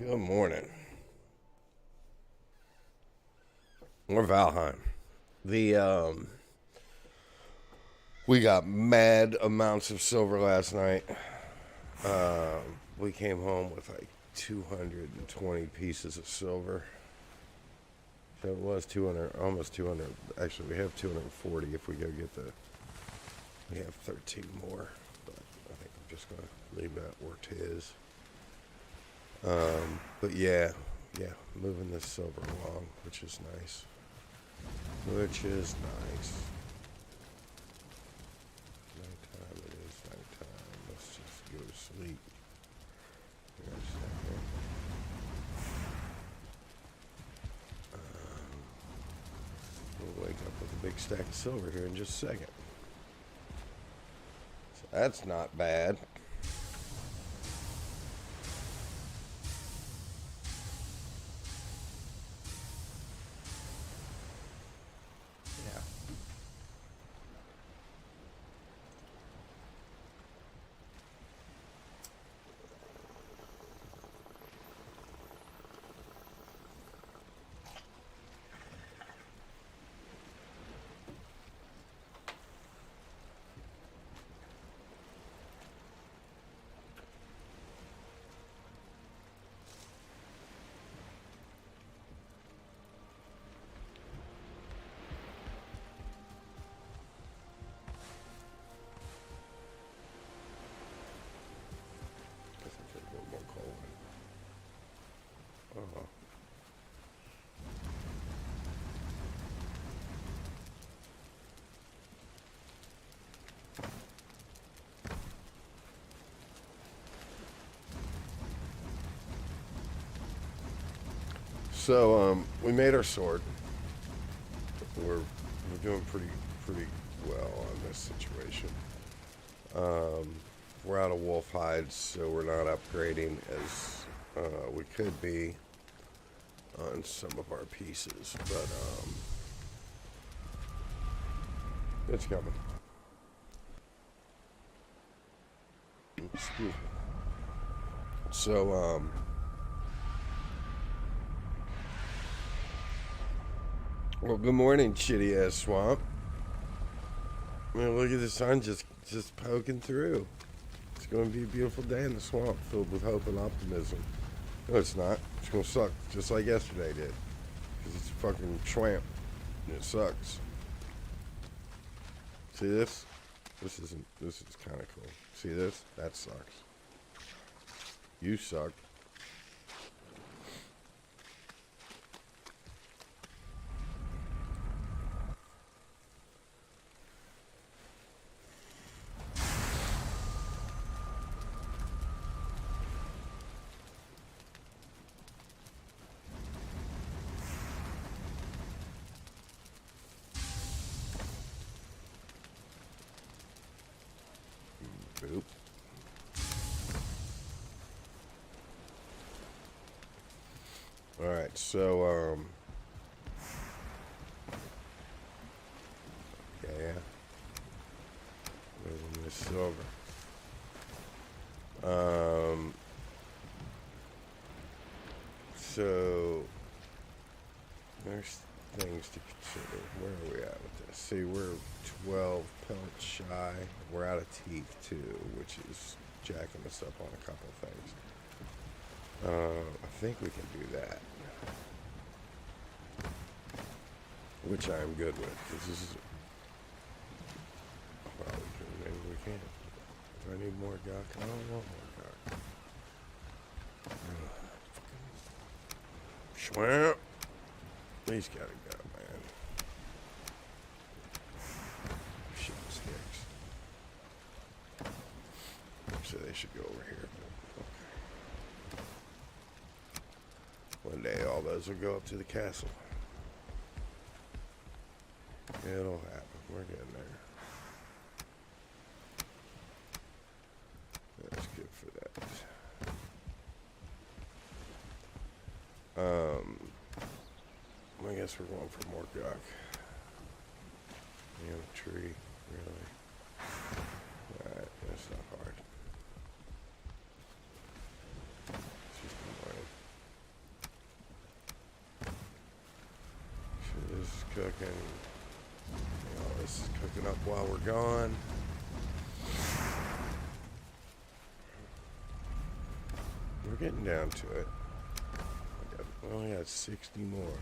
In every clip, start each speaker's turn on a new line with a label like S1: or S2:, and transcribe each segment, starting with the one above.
S1: Good morning. We're Valheim. The we got mad amounts of silver last night. We came home with like 220 pieces of silver. So it was 200, almost 200. Actually, we have 240 if we go get the. We have 13 more, but I think I'm just gonna leave that where it is. But yeah, moving this silver along, which is nice. Which is nice. Nighttime, it is nighttime. Let's just go to sleep. Here a second. We'll wake up with a big stack of silver here in just a second. So that's not bad. Uh-huh. So we made our sword. We're doing pretty well on this situation. We're out of wolf hides, so we're not upgrading as we could be on some of our pieces, but it's coming. Excuse me. So well, good morning, shitty ass swamp. I mean, look at the sun just poking through. It's going to be a beautiful day in the swamp, filled with hope and optimism. No, it's not. It's going to suck, just like yesterday did. Because it's a fucking swamp, and it sucks. See this? This is kind of cool. See this? That sucks. You suck. Boop. Alright, so, yeah. Moving this silver. So, there's things to consider. Where are we at with this? See, we're 12 pellets shy. We're out of teeth, too, which is jacking us up on a couple things. I think we can do that. Which I'm good with. This is... Well, maybe we can. Do I need more guck? I don't want more guck. Schwamp. He's gotta go, man. Shit sticks. So they should go over here. Okay. One day all those will go up to the castle. It'll happen. We're getting there. That's good for that. I guess we're going for more guck. You know, tree, really. Alright, that's not hard. It's just annoying. is cooking. All this is cooking up while we're gone. We're getting down to it. We only got 60 more.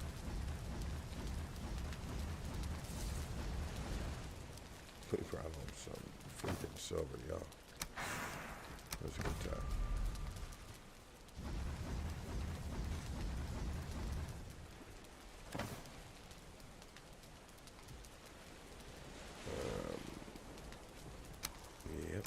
S1: We brought home some freaking silver, y'all. That was a good time. Yep.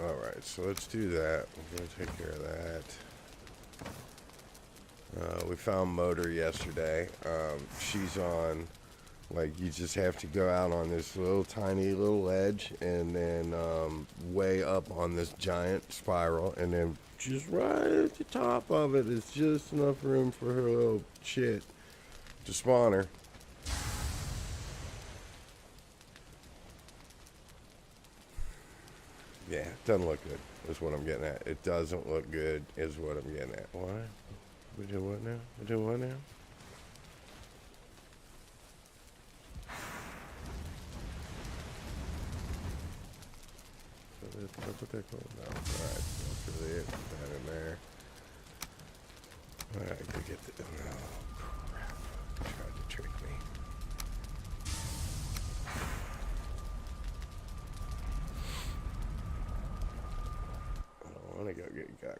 S1: Alright, so let's do that. We're going to take care of that. We found Motor yesterday. She's on, like, you just have to go out on this little tiny little ledge and then way up on this giant spiral, and then just right at the top of it is just enough room for her little shit to spawn her. Yeah, it doesn't look good, is what I'm getting at. It doesn't look good, is what I'm getting at. Why? We do what now? We do what now? I'll put that cool down. Alright, that's really it. Put that in there. Alright, go get the. Oh, crap. Tried to trick me. I don't want to go get got.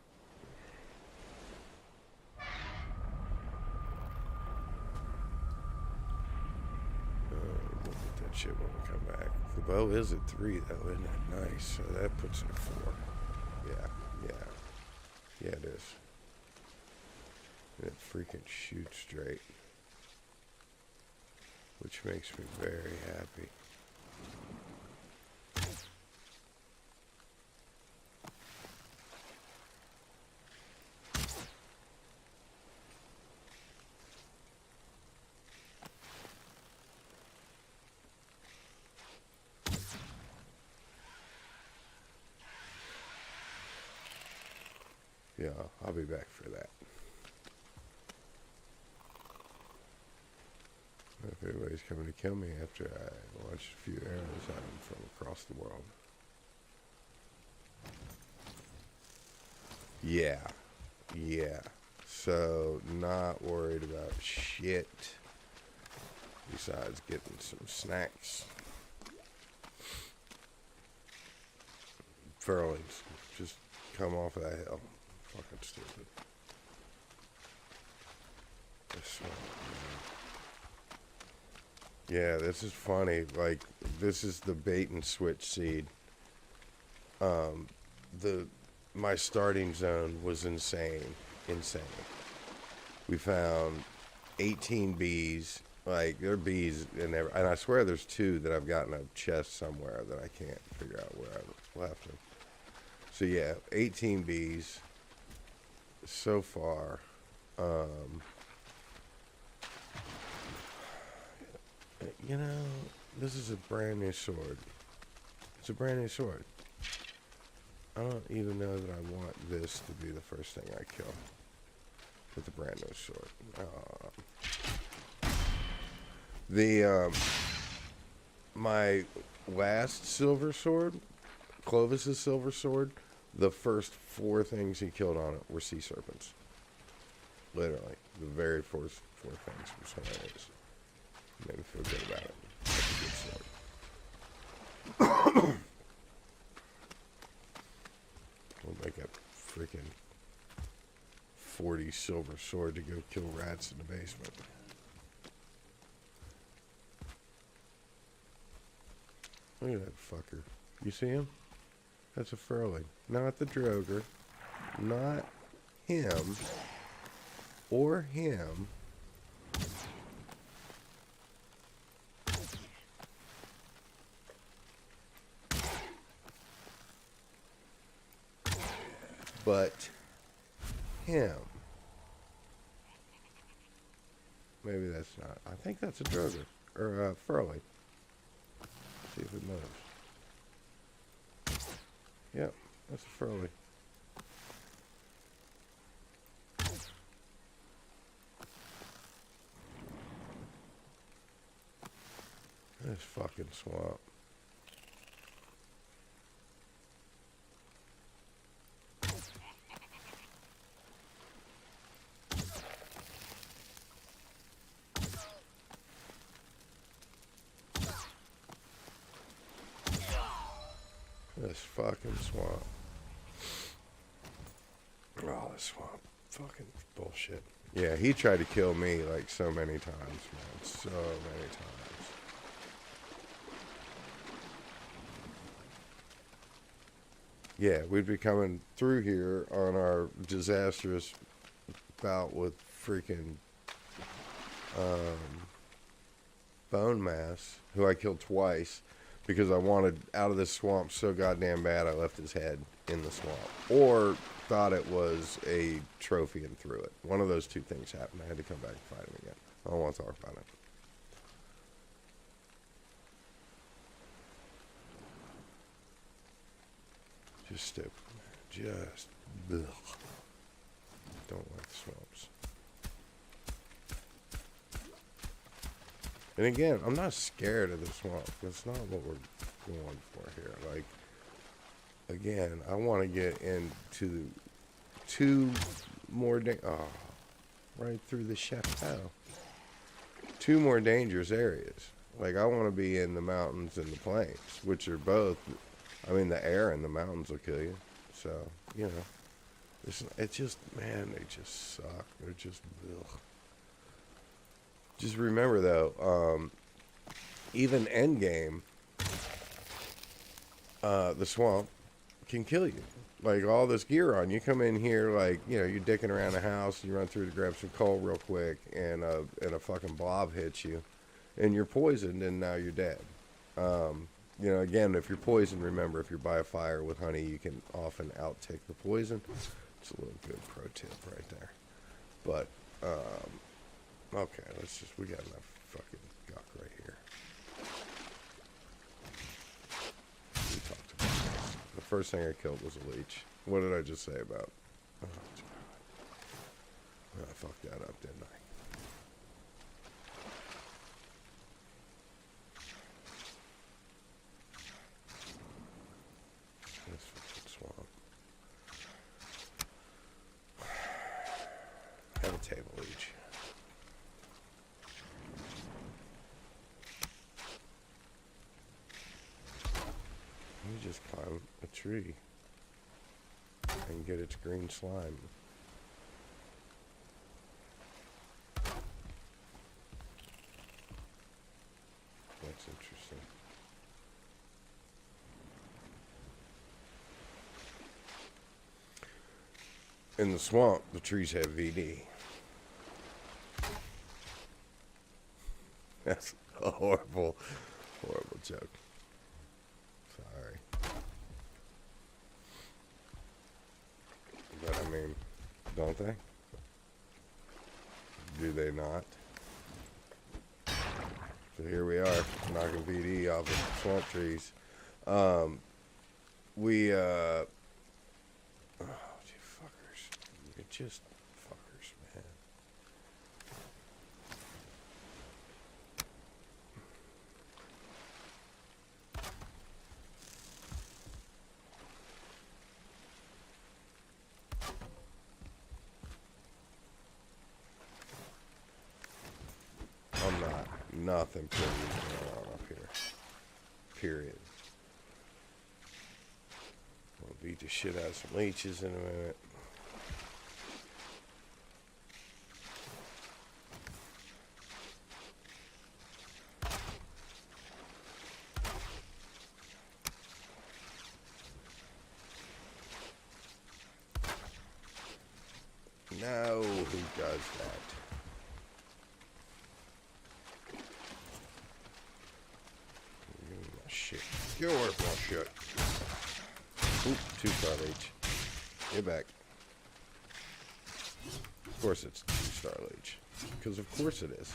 S1: We'll get that shit when we come back. The bow is at 3 though, isn't that nice? So that puts it at 4. Yeah. Yeah, it is. And it freaking shoots straight, which makes me very happy. Yeah, I'll be back for that. If anybody's coming to kill me after I launch a few arrows at them from across the world. Yeah. So, not worried about shit. Besides getting some snacks. Furlings. Just come off of that hill. Fucking stupid. This one. Yeah, this is funny. Like, this is the bait and switch seed. My starting zone was insane. We found 18 bees. Like, there are bees in there, and I swear there's 2 that I've got in a chest somewhere that I can't figure out where I left them. So yeah, 18 bees so far. You know, this is a brand new sword. It's a brand new sword. I don't even know that I want this to be the first thing I kill with a brand new sword. My last silver sword, Clovis's silver sword, the first 4 things he killed on it were sea serpents. Literally, the very first 4 things was hilarious. Made me feel good about it. That's a good sword. We'll make a freaking 40 silver sword to go kill rats in the basement. Look at that fucker. You see him? That's a Furling. Not the Droger. Not him. Or him. But him. Maybe that's not. I think that's a Droger. Or a Furling. See if it moves. Yep, that's a Furling. This fucking swamp. This fucking swamp. Oh, this swamp. Fucking bullshit. Yeah, he tried to kill me like so many times, man. So many times. Yeah, we'd be coming through here on our disastrous bout with freaking Bone Mass, who I killed twice because I wanted out of this swamp so goddamn bad I left his head in the swamp. Or thought it was a trophy and threw it. One of those two things happened. I had to come back and fight him again. I don't want to talk about it. Just stupid. Just ugh. Don't like swamps. And again, I'm not scared of the swamp. That's not what we're going for here. Like, again, I want to get into two more right through the chateau. Two more dangerous areas. Like, I want to be in the mountains and the plains, which are both, I mean, the air and the mountains will kill you. So, you know, it's just, man, they just suck. They're just, ugh. Just remember, though, even endgame, the swamp can kill you. Like, all this gear on, you come in here, like, you know, you're dicking around the house, you run through to grab some coal real quick, and a fucking blob hits you, and you're poisoned, and now you're dead. You know, again, if you're poisoned, remember, if you're by a fire with honey, you can often outtake the poison. It's a little good pro tip right there. But, okay, we got enough fucking guck right here. We talked about this. The first thing I killed was a leech. What did I just say about? Oh, I fucked that up, didn't I? This fucking swamp. Have a table leech. You just climb a tree and get its green slime. That's interesting. In the swamp, the trees have VD. That's a horrible, horrible joke. Sorry. But I mean, don't they? Do they not? So here we are, knocking VD off of swamp trees. Oh, you fuckers. You're just fuckers, man. I'm not. Nothing pretty going on up here. Period. We'll beat the shit out of some leeches in a minute. No, who does that? Give me my shit. Get away from my shit. Oop, 2-star leech. Get back. Of course it's 2-star leech. Because of course it is.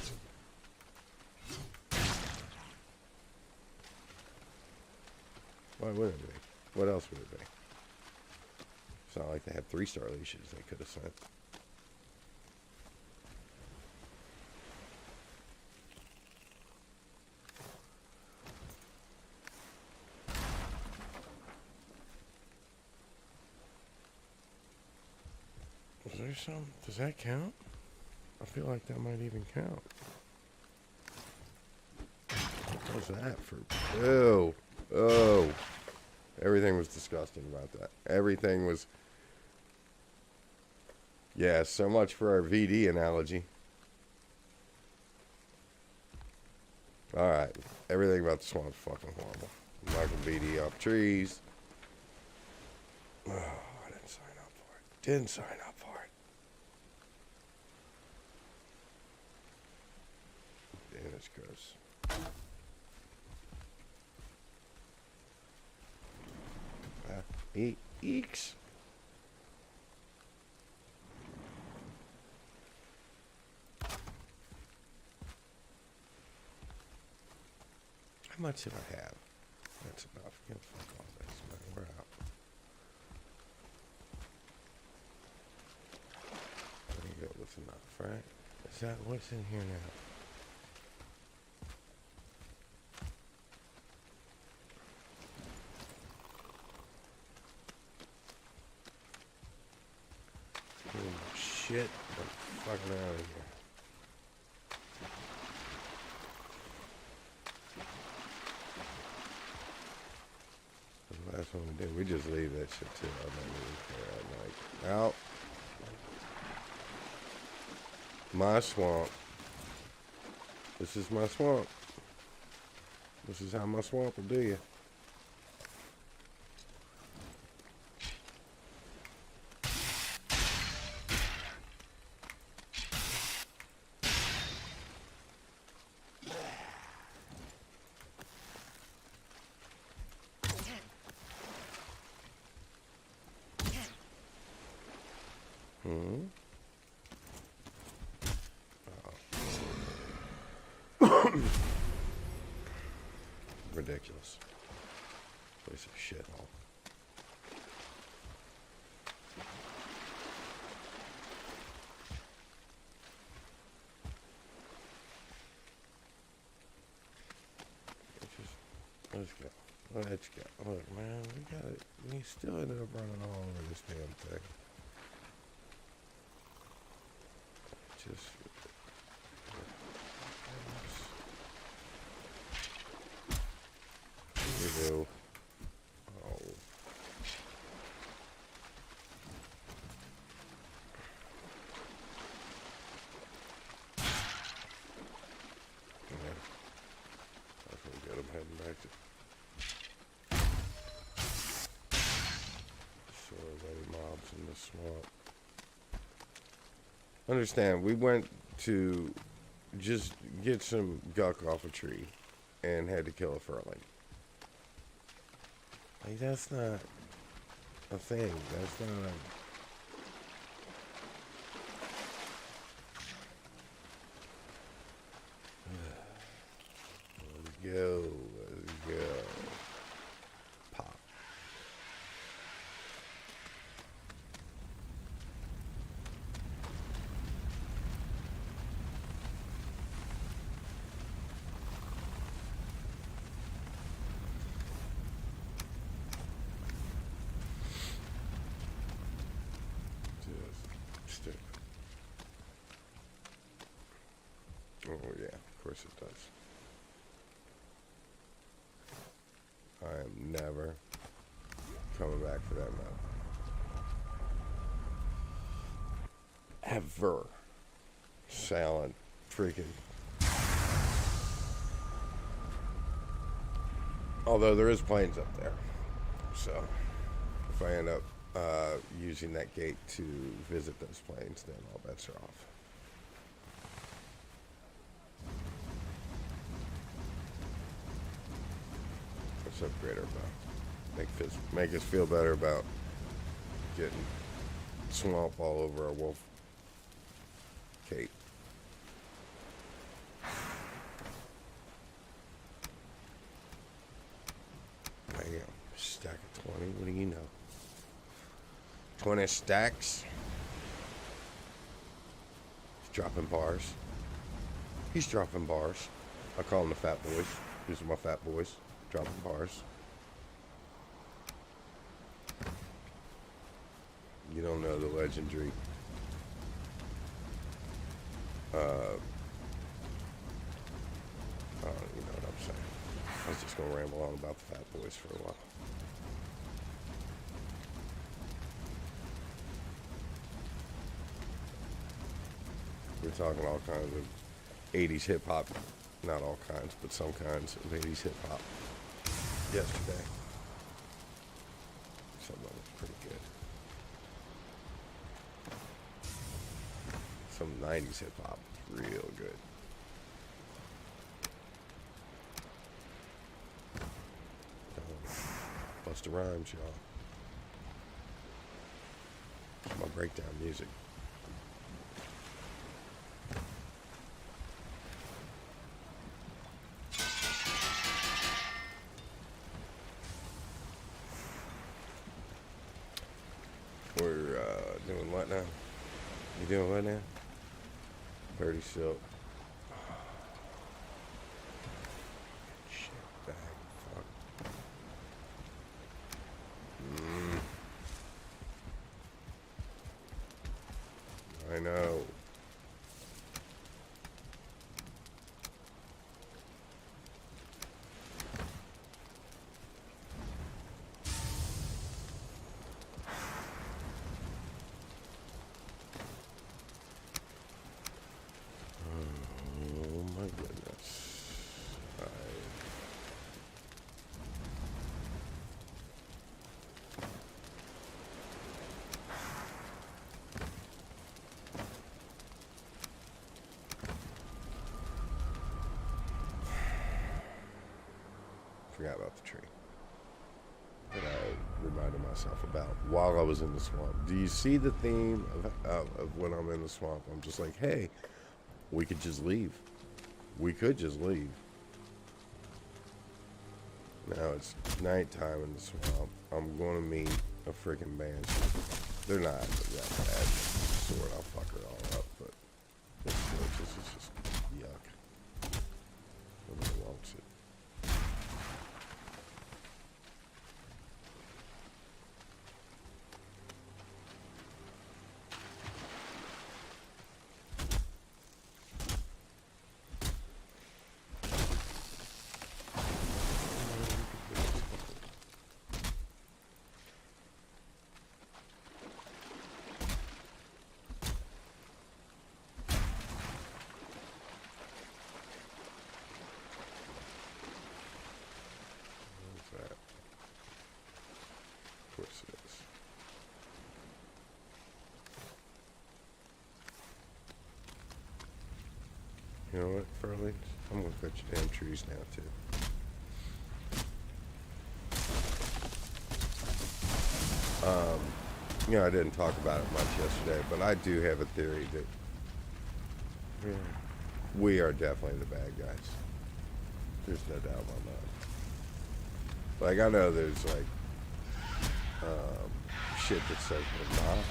S1: Why wouldn't it be? What else would it be? It's not like they had 3-star leashes they could have sent. Is there some? Does that count? I feel like that might even count. What was that for? Ew. Oh. Everything was disgusting about that. Everything was... Yeah, so much for our VD analogy. Alright. Everything about the swamp's fucking horrible. Knocking VD off trees. Oh, I didn't sign up for it. Didn't sign up for it. Damn, that's gross. Eeks. How much did I have? That's enough. Get the fuck off this, man. We're out. There you go. That's enough, right? Is that what's in here now? Shit, I'm fucking out of here. The last one we did, we just leave that shit too. I don't even care at night. Out. My swamp. This is my swamp. This is how my swamp will do you. Ridiculous. Place of shithole. Let's go. Let's go. Look, man, we got it. We still ended up running all over this damn thing. Just. We do. Oh. Yeah. That's what we got. I'm heading back to. So many mobs in the swamp. Understand, we went to just get some guck off a tree and had to kill a Furling. Like, that's not a thing. That's not a... Let's go. Let's go. Pop. Stupid. Oh yeah, of course it does. I am never coming back for that map. Ever. Silent. Freaking. Although there is planes up there. So, if I end up using that gate to visit those planes, then all bets are off. Let's upgrade our bow. Make us feel better about getting swamp all over our wolf cape. Bam. Stack of 20. What do you know? 20 stacks. He's dropping bars. He's dropping bars. I call them the fat boys. These are my fat boys. Dropping bars. You don't know the legendary. I don't even know what I'm saying. I was just going to ramble on about the fat boys for a while. We're talking all kinds of 80s hip hop. Not all kinds, but some kinds of 80s hip hop yesterday. Some of it's pretty good. Some 90s hip hop is real good. Busta Rhymes, y'all. It's my breakdown music. We're doing what now? You doing what now? 30 silk. Shit bag. Fuck. I know. Forgot about the tree that I reminded myself about while I was in the swamp. Do you see the theme of when I'm in the swamp? I'm just like, hey, we could just leave. We could just leave. Now it's nighttime in the swamp. I'm going to meet a freaking banshee. They're not that bad. Sword, I'll fuck her all up, but this is just yuck. Nobody wants it. You know what, Furling? I'm gonna cut your damn trees now too. You know, I didn't talk about it much yesterday, but I do have a theory that we are definitely the bad guys. There's no doubt about that. Like, I know there's like shit that says we're not,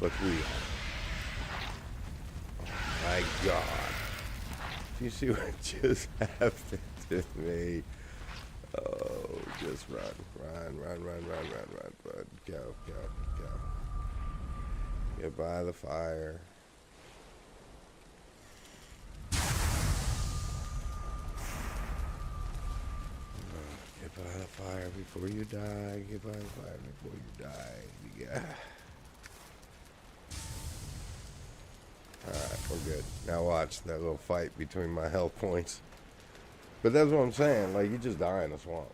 S1: but we are. My God. Do you see what just happened to me? Oh, just run. Go. Get by the fire. Get by the fire before you die. Get by the fire before you die. Yeah. Alright, we're good. Now watch that little fight between my health points. But that's what I'm saying. Like, you just die in the swamp.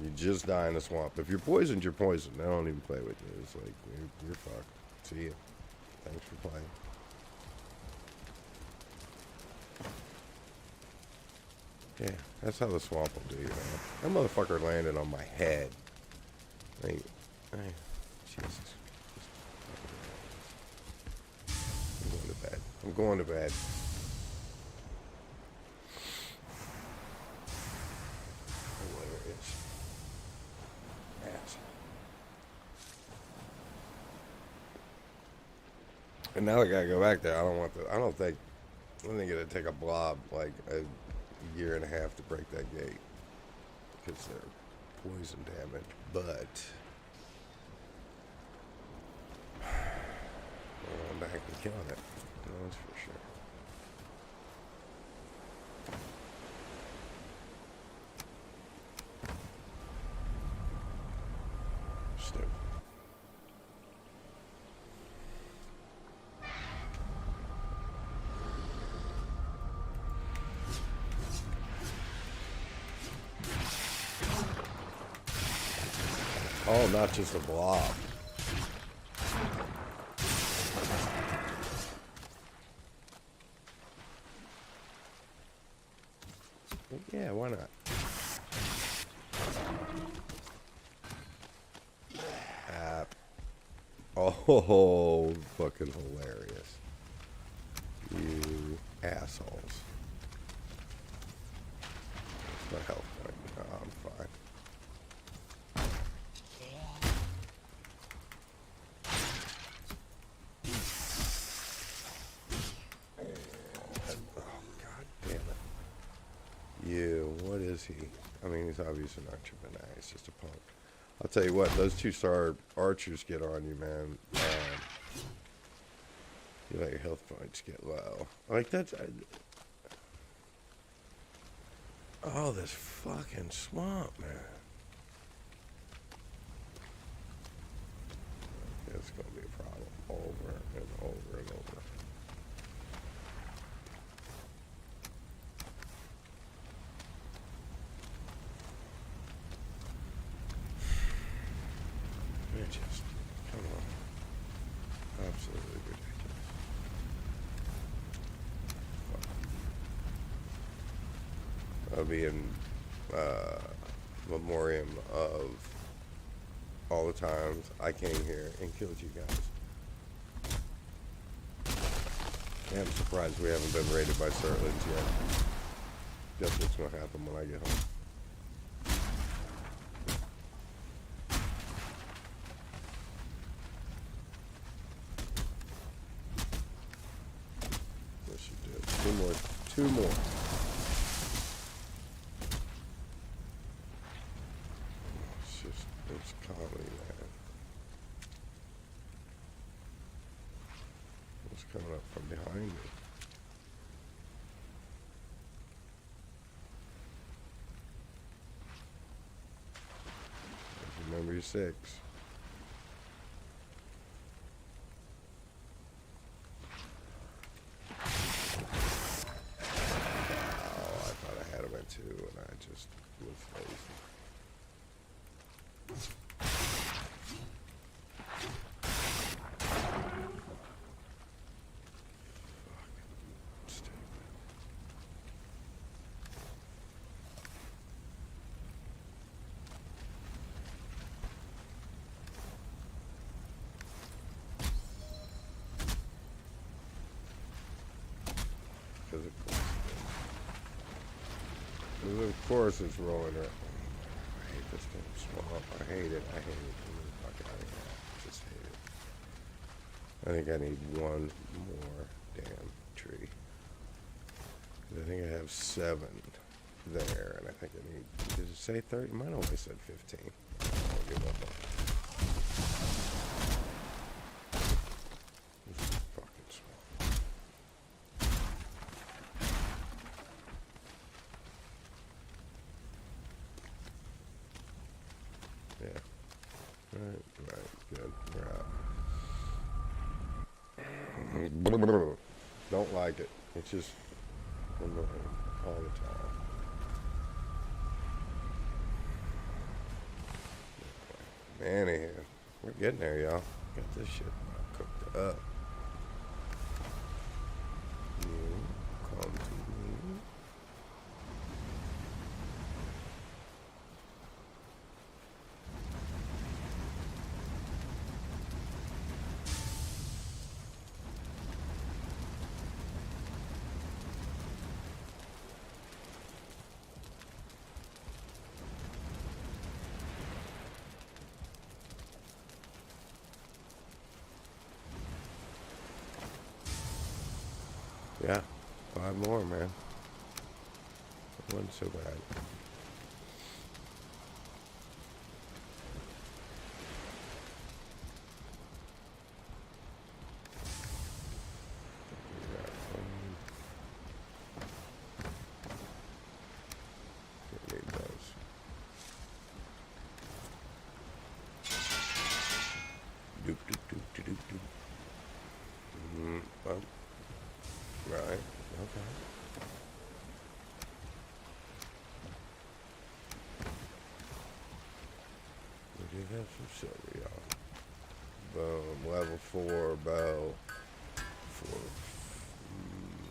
S1: You just die in the swamp. If you're poisoned, you're poisoned. They don't even play with you. It's like, you're fucked. See ya. Thanks for playing. Yeah, that's how the swamp will do you, man. That motherfucker landed on my head. Like, Jesus. I'm going to bed. Hilarious. Ass. And now I gotta go back there. I don't want the. I don't think. I think it'd take a blob like a year and a half to break that gate because they're poison damage. But I'm back and killing it. That's for sure. Stupid. Oh, not just a blob. Yeah, why not? Oh, fucking hilarious. You assholes. My health point. No, I'm fine. Oh, god damn it. You, what is he? I mean, he's obviously not tripping. He's just a punk. I'll tell you what, those 2-star archers get on you, man. You let your health points get low. Like, that's... oh, this fucking swamp, man. It's gonna be a problem over and over and over. Just, come on. Absolutely ridiculous. I'll be in memoriam of all the times I came here and killed you guys. Yeah, I'm surprised we haven't been raided by Surtlings yet. Guess what's gonna happen when I get home. Two more. It's comedy, man. What's coming up from behind me? Remember your 6. Too, and I just was lazy. Fucking stupid. Because of course it's rolling around. I hate this damn swamp. I hate it. I hate it. Get the fuck out of here. I just hate it. I think I need one more damn tree. I think I have 7 there, and I think I need, did it say 30? Mine only said 15. I'll give up on it. Don't like it. It's just annoying all the time. Anyhow, we're getting there, y'all. Got this shit cooked up. You come to me. Yeah, 5 more, man. It wasn't so bad. Well, right. Okay. We do have some silver, y'all. Boom. Level 4 bow. For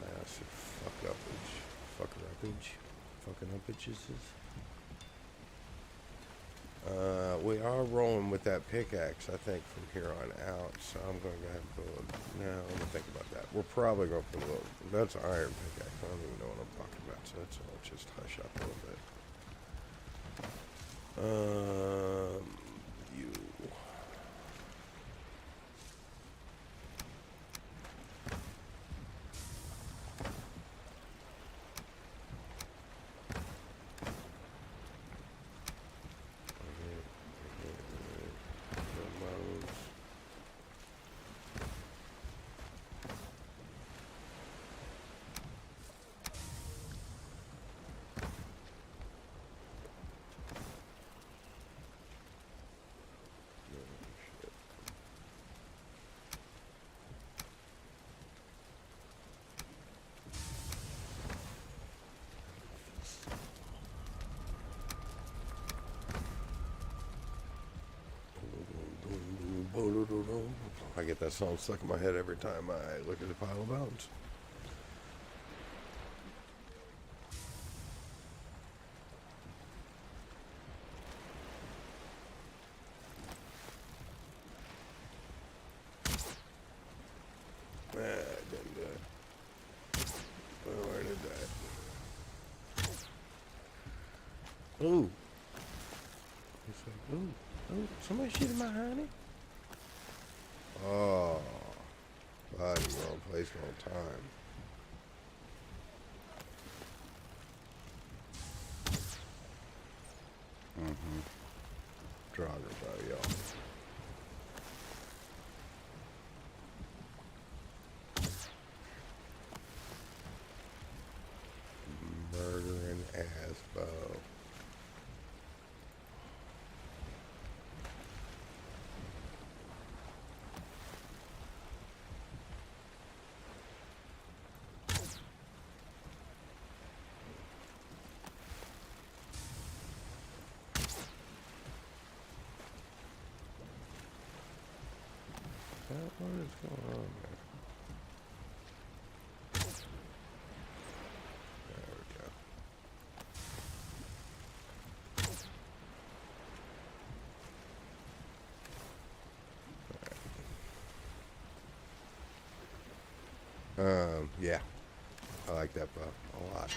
S1: massive fucking uppages. We are rolling with that pickaxe, I think, from here on out. So I'm going to go ahead and put a little. No, I'm going to think about that. We're probably going to put a little. That's an iron pickaxe. I don't even know what I'm talking about. So that's all. Just hush up a little bit. You. I get that song stuck in my head every time I look at the pile of bones. Didn't do it. Where did that? Ooh. It's like, ooh, somebody shooting my honey? Oh, buddy, wrong place, wrong time. Draugr, buddy, y'all. Murdering Asbo. What is going on there? There we go. Yeah, I like that bow a lot.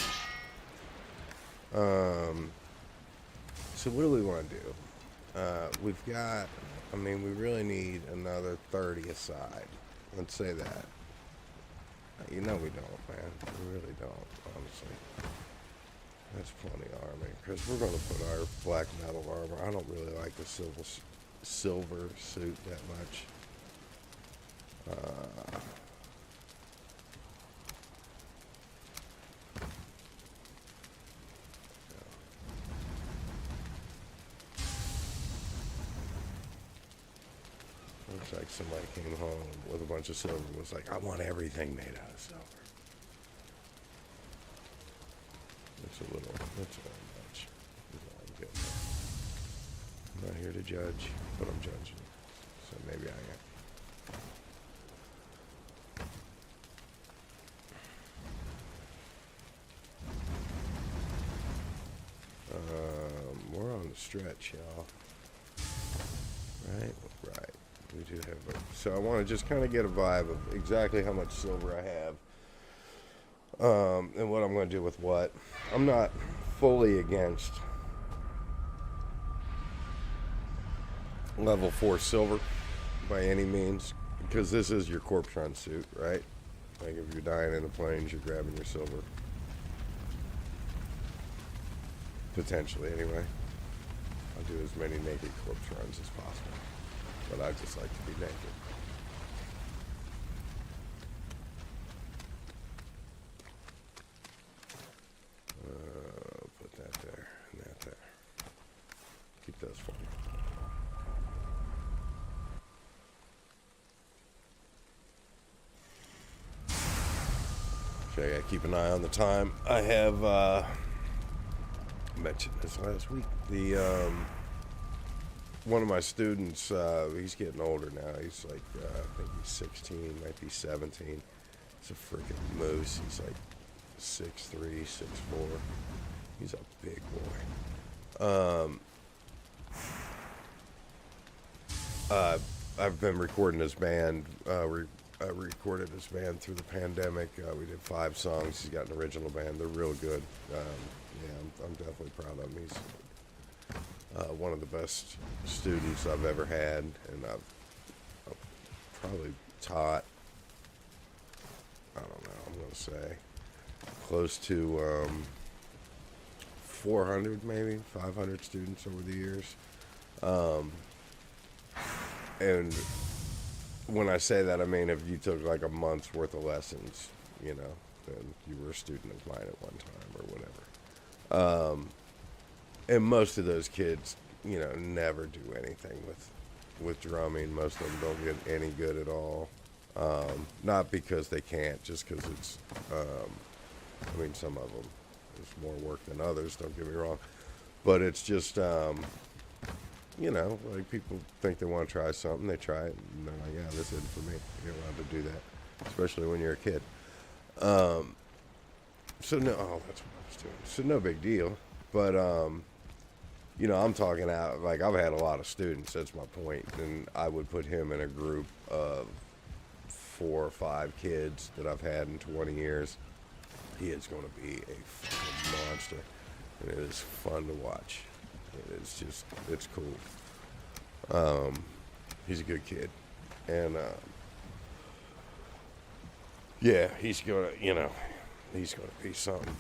S1: So what do we want to do? We've got, I mean, we really need another 30 aside. Let's say that. You know we don't, man. We really don't, honestly. That's plenty of armor. Because we're going to put our black metal armor. I don't really like the silver suit that much. Looks like somebody came home with a bunch of silver and was like, I want everything made out of silver. That's a little much. I'm getting I'm not here to judge, but I'm judging. So maybe I am. We're on the stretch, y'all. Right? Right. We do have so I want to just kind of get a vibe of exactly how much silver I have. And what I'm going to do with what. I'm not fully against level 4 silver by any means, because this is your corpse run suit, right? Like if you're dying in the plains, you're grabbing your silver. Potentially, anyway. I'll do as many naked corpse runs as possible. But I just like to be naked. Put that there and that there. Keep those for me. So I gotta keep an eye on the time. I have mentioned this last week. The one of my students, he's getting older now. He's like I think he's 16, might be 17. He's a freaking moose. He's like 6'3", 6'4". He's a big boy. I've been recording his band. I recorded his band through the pandemic. We did 5 songs. He's got an original band. They're real good. Yeah, I'm definitely proud of him. He's one of the best students I've ever had, and I've probably taught, I don't know, I'm going to say close to 400, maybe 500 students over the years. And when I say that, I mean if you took like a month's worth of lessons, you know, then you were a student of mine at one time or whatever. And most of those kids, you know, never do anything with drumming. Most of them don't get any good at all. Not because they can't, just because it's, I mean, some of them, there's more work than others, don't get me wrong. But it's just, you know, like people think they want to try something, they try it, and they're like, yeah, this isn't for me. You're allowed to do that, especially when you're a kid. So no, oh, that's what I was doing. So no big deal. But, you know, I'm talking out, like I've had a lot of students, that's my point. And I would put him in a group of 4 or 5 kids that I've had in 20 years. He is going to be a fucking monster. And it is fun to watch. It's just, it's cool. He's a good kid. And, yeah, he's going to, you know, he's going to be something.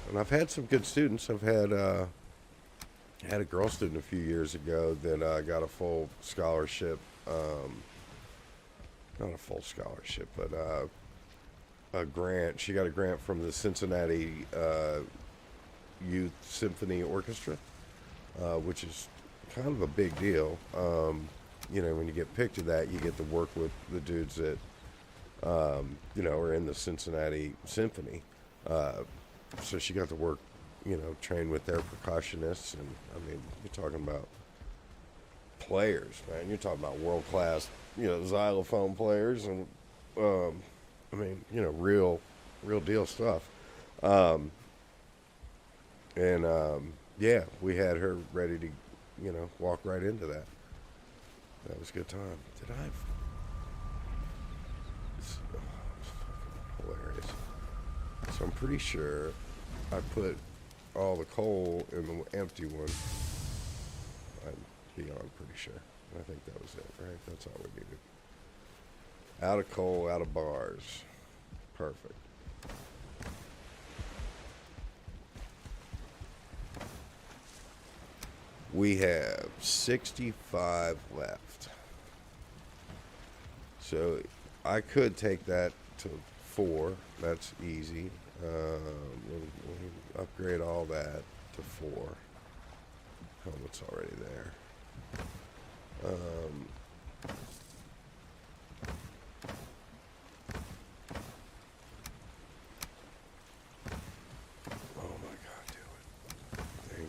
S1: And I've had some good students. I've had a girl student a few years ago that got a full scholarship. Not a full scholarship, but a grant. She got a grant from the Cincinnati Youth Symphony Orchestra, which is kind of a big deal. You know, when you get picked to that, you get to work with the dudes that, you know, are in the Cincinnati Symphony. So she got to work, you know, train with their percussionists, and I mean, you're talking about players, man. You're talking about world-class, you know, xylophone players, and I mean, you know, real deal stuff. Yeah, we had her ready to, you know, walk right into that. That was a good time. Did I? It's fucking hilarious. So I'm pretty sure I put all the coal in the empty one. I'm beyond pretty sure. I think that was it, right? That's all we needed. Out of coal, out of bars. Perfect. We have 65 left. So I could take that to 4. That's easy. We'll upgrade all that to 4. Helmet's already there. Oh my God, do it.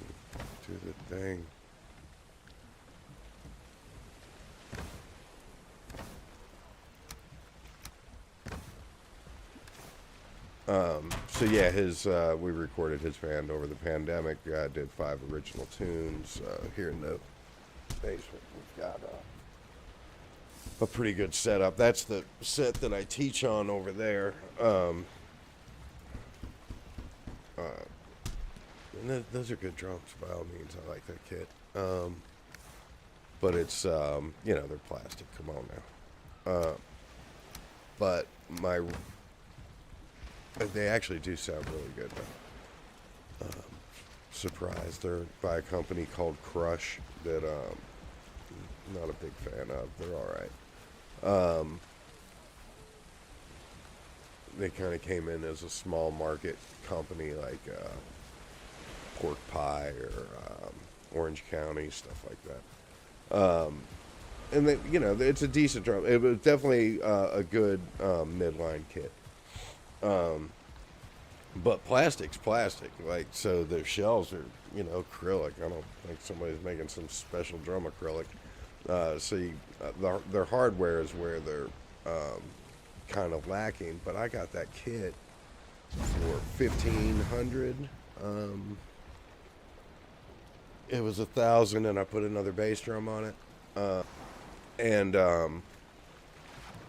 S1: Do the thing. So yeah, we recorded his band over the pandemic. Did 5 original tunes. Here in the basement, we've got a pretty good setup. That's the set that I teach on over there. And those are good drums, by all means. I like that kit. But it's, you know, they're plastic. Come on But my they actually do sound really good though. Surprised they're by a company called Crush that not a big fan of. They're all right. They kind of came in as a small market company like Pork Pie or Orange County, stuff like that. And they, you know, it's a decent drum. It was definitely a good midline kit. But plastic's plastic, like, so their shells are, you know, acrylic. I don't think somebody's making some special drum acrylic. Their hardware is where they're kind of lacking. But I got that kit for 1,500. It was 1,000, and I put another bass drum on it. And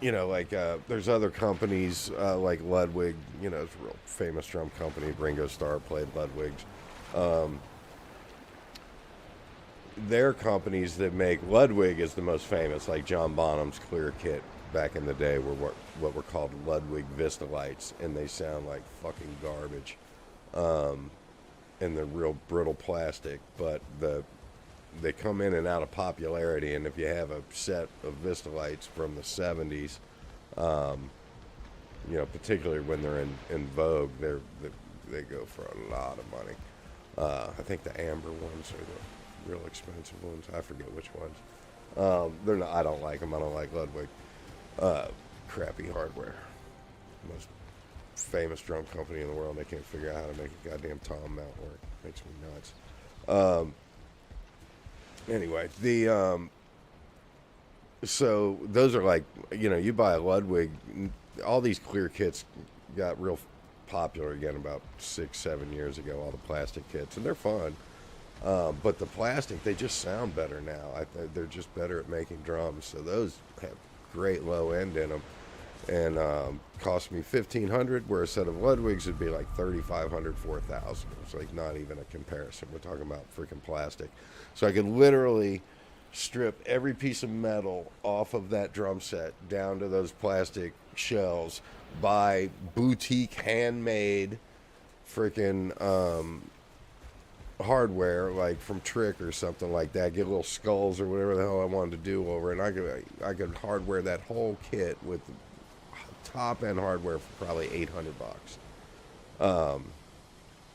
S1: you know, like there's other companies like Ludwig. You know, it's a real famous drum company. Ringo Starr played Ludwig's. Their companies that make Ludwig is the most famous, like John Bonham's Clear Kit back in the day were what were called Ludwig Vista Lights, and they sound like fucking garbage. And they're real brittle plastic, but they come in and out of popularity, and if you have a set of Vista Lights from the 70s, you know, particularly when they're in vogue, they go for a lot of money. I think the amber ones are the real expensive ones. I forget which ones. They're not. I don't like them. I don't like Ludwig. Crappy hardware. Most famous drum company in the world. They can't figure out how to make a goddamn tom mount work. Makes me nuts. Anyway, so those are like, you know, you buy a Ludwig. All these clear kits got real popular again about 6-7 years ago. All the plastic kits, and they're fun. But the plastic, they just sound better now. They're just better at making drums. So those have great low end in them, and cost me 1,500. Where a set of Ludwigs would be like 3,500, 4,000. It's like not even a comparison. We're talking about freaking plastic. So I could literally strip every piece of metal off of that drum set down to those plastic shells, buy boutique handmade freaking hardware like from Trick or something like that, get little skulls or whatever the hell I wanted to do over it, and I could hardware that whole kit with top end hardware for probably $800.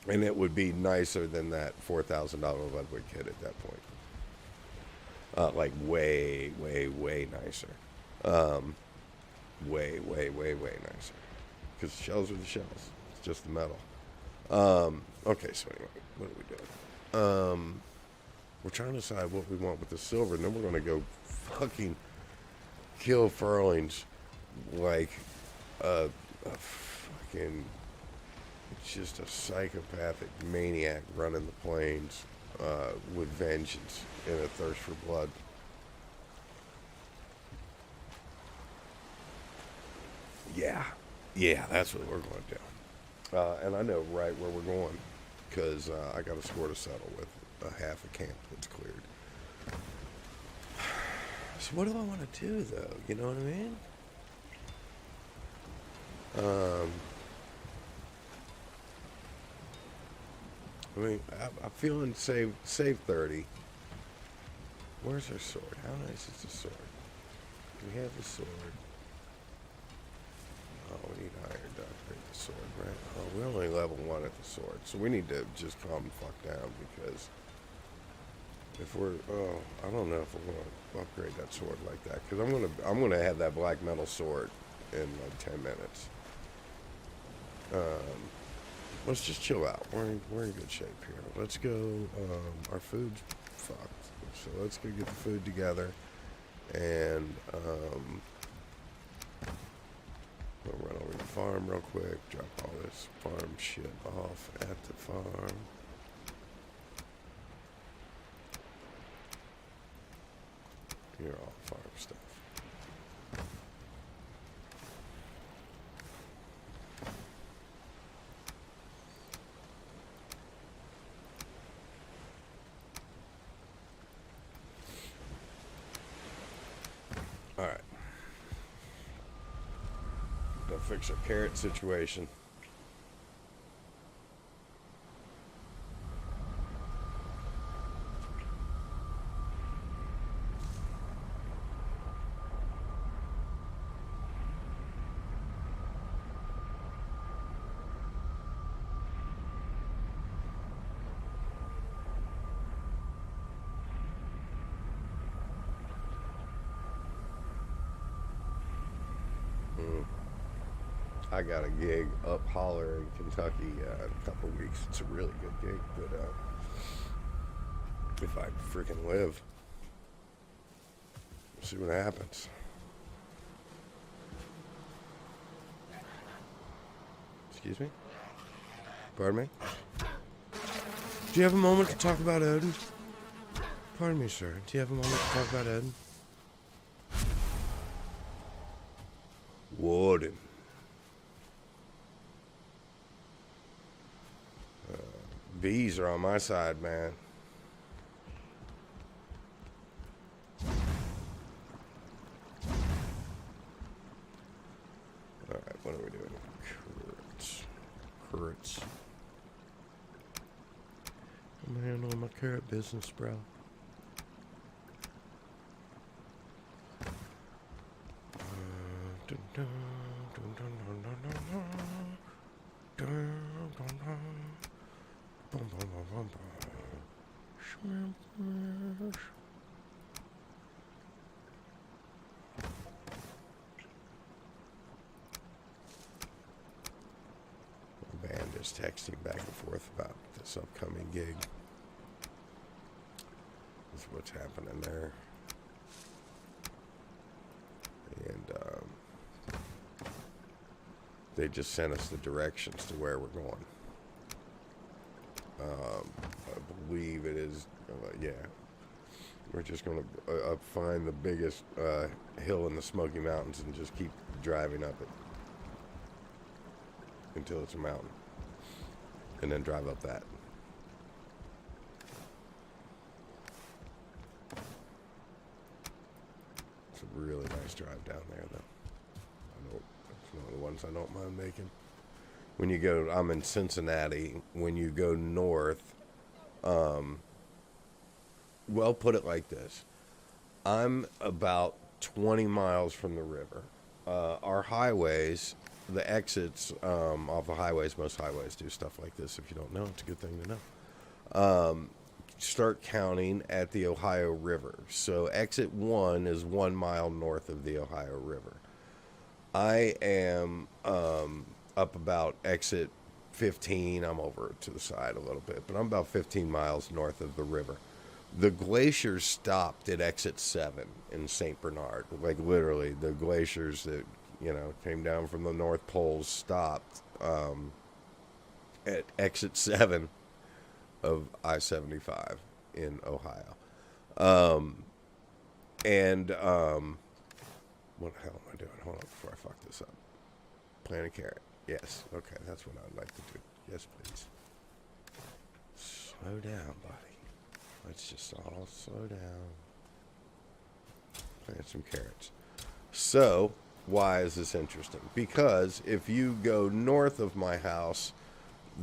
S1: And it would be nicer than that $4,000 Ludwig kit at that point. Like way nicer. Way nicer. Because the shells are the shells. It's just the metal. Okay, so anyway, what are we doing? We're trying to decide what we want with the silver, and then we're going to go fucking kill Furlings like a fucking, just a psychopathic maniac running the plains with vengeance and a thirst for blood. Yeah, that's what we're going to do. And I know right where we're going, because I got a score to settle with half a camp that's cleared. So what do I want to do, though? You know what I mean? I'm feeling save 30. Where's our sword? How nice is the sword? We have the sword. Oh, we need higher to upgrade the sword, right? Oh, we're only level 1 at the sword, so we need to just calm the fuck down, because if we're, I don't know if we're gonna upgrade that sword like that, because I'm gonna have that black metal sword in like 10 minutes. Let's just chill out. We're in good shape here. Let's go. Our food's fucked, so let's go get the food together, and we'll run over to the farm real quick. Drop all this farm shit off at the farm. Here, all farm stuff. All right. fix our carrot situation. I got a gig up holler in Kentucky in a couple of weeks. It's a really good gig, but if I freaking live, we'll see what happens. Excuse me? Pardon me? Do you have a moment to talk about Odin? Pardon me, sir. Do you have a moment to talk about Odin? Warden. Bees are on my side, man. Alright, what are we doing? Carrots. I'm handling my carrot business, bro. The band is texting back and forth about this upcoming gig. That's what's happening there. And they just sent us the directions to where we're going. I believe it is, yeah. We're just going to find the biggest hill in the Smoky Mountains and just keep driving up it until it's a mountain. And then drive up that. It's a really nice drive down there, though. It's one of the ones I don't mind making. When you go, I'm in Cincinnati. When you go north, well, put it like this. I'm about 20 miles from the river. Our highways, the exits off the highways, most highways do stuff like this. If you don't know, it's a good thing to know. Start counting at the Ohio River. So exit 1 is 1 mile north of the Ohio River. I am up about exit 15. I'm over to the side a little bit, but I'm about 15 miles north of the river. The glaciers stopped at exit 7 in St. Bernard. Like literally, the glaciers that, came down from the North Pole stopped at exit 7 of I-75 in Ohio. What the hell am I doing? Hold on before I fuck this up. Plant a carrot. Yes. Okay, that's what I'd like to do. Yes, please. Slow down, buddy. Let's just all slow down. Plant some carrots. So, why is this interesting? Because if you go north of my house,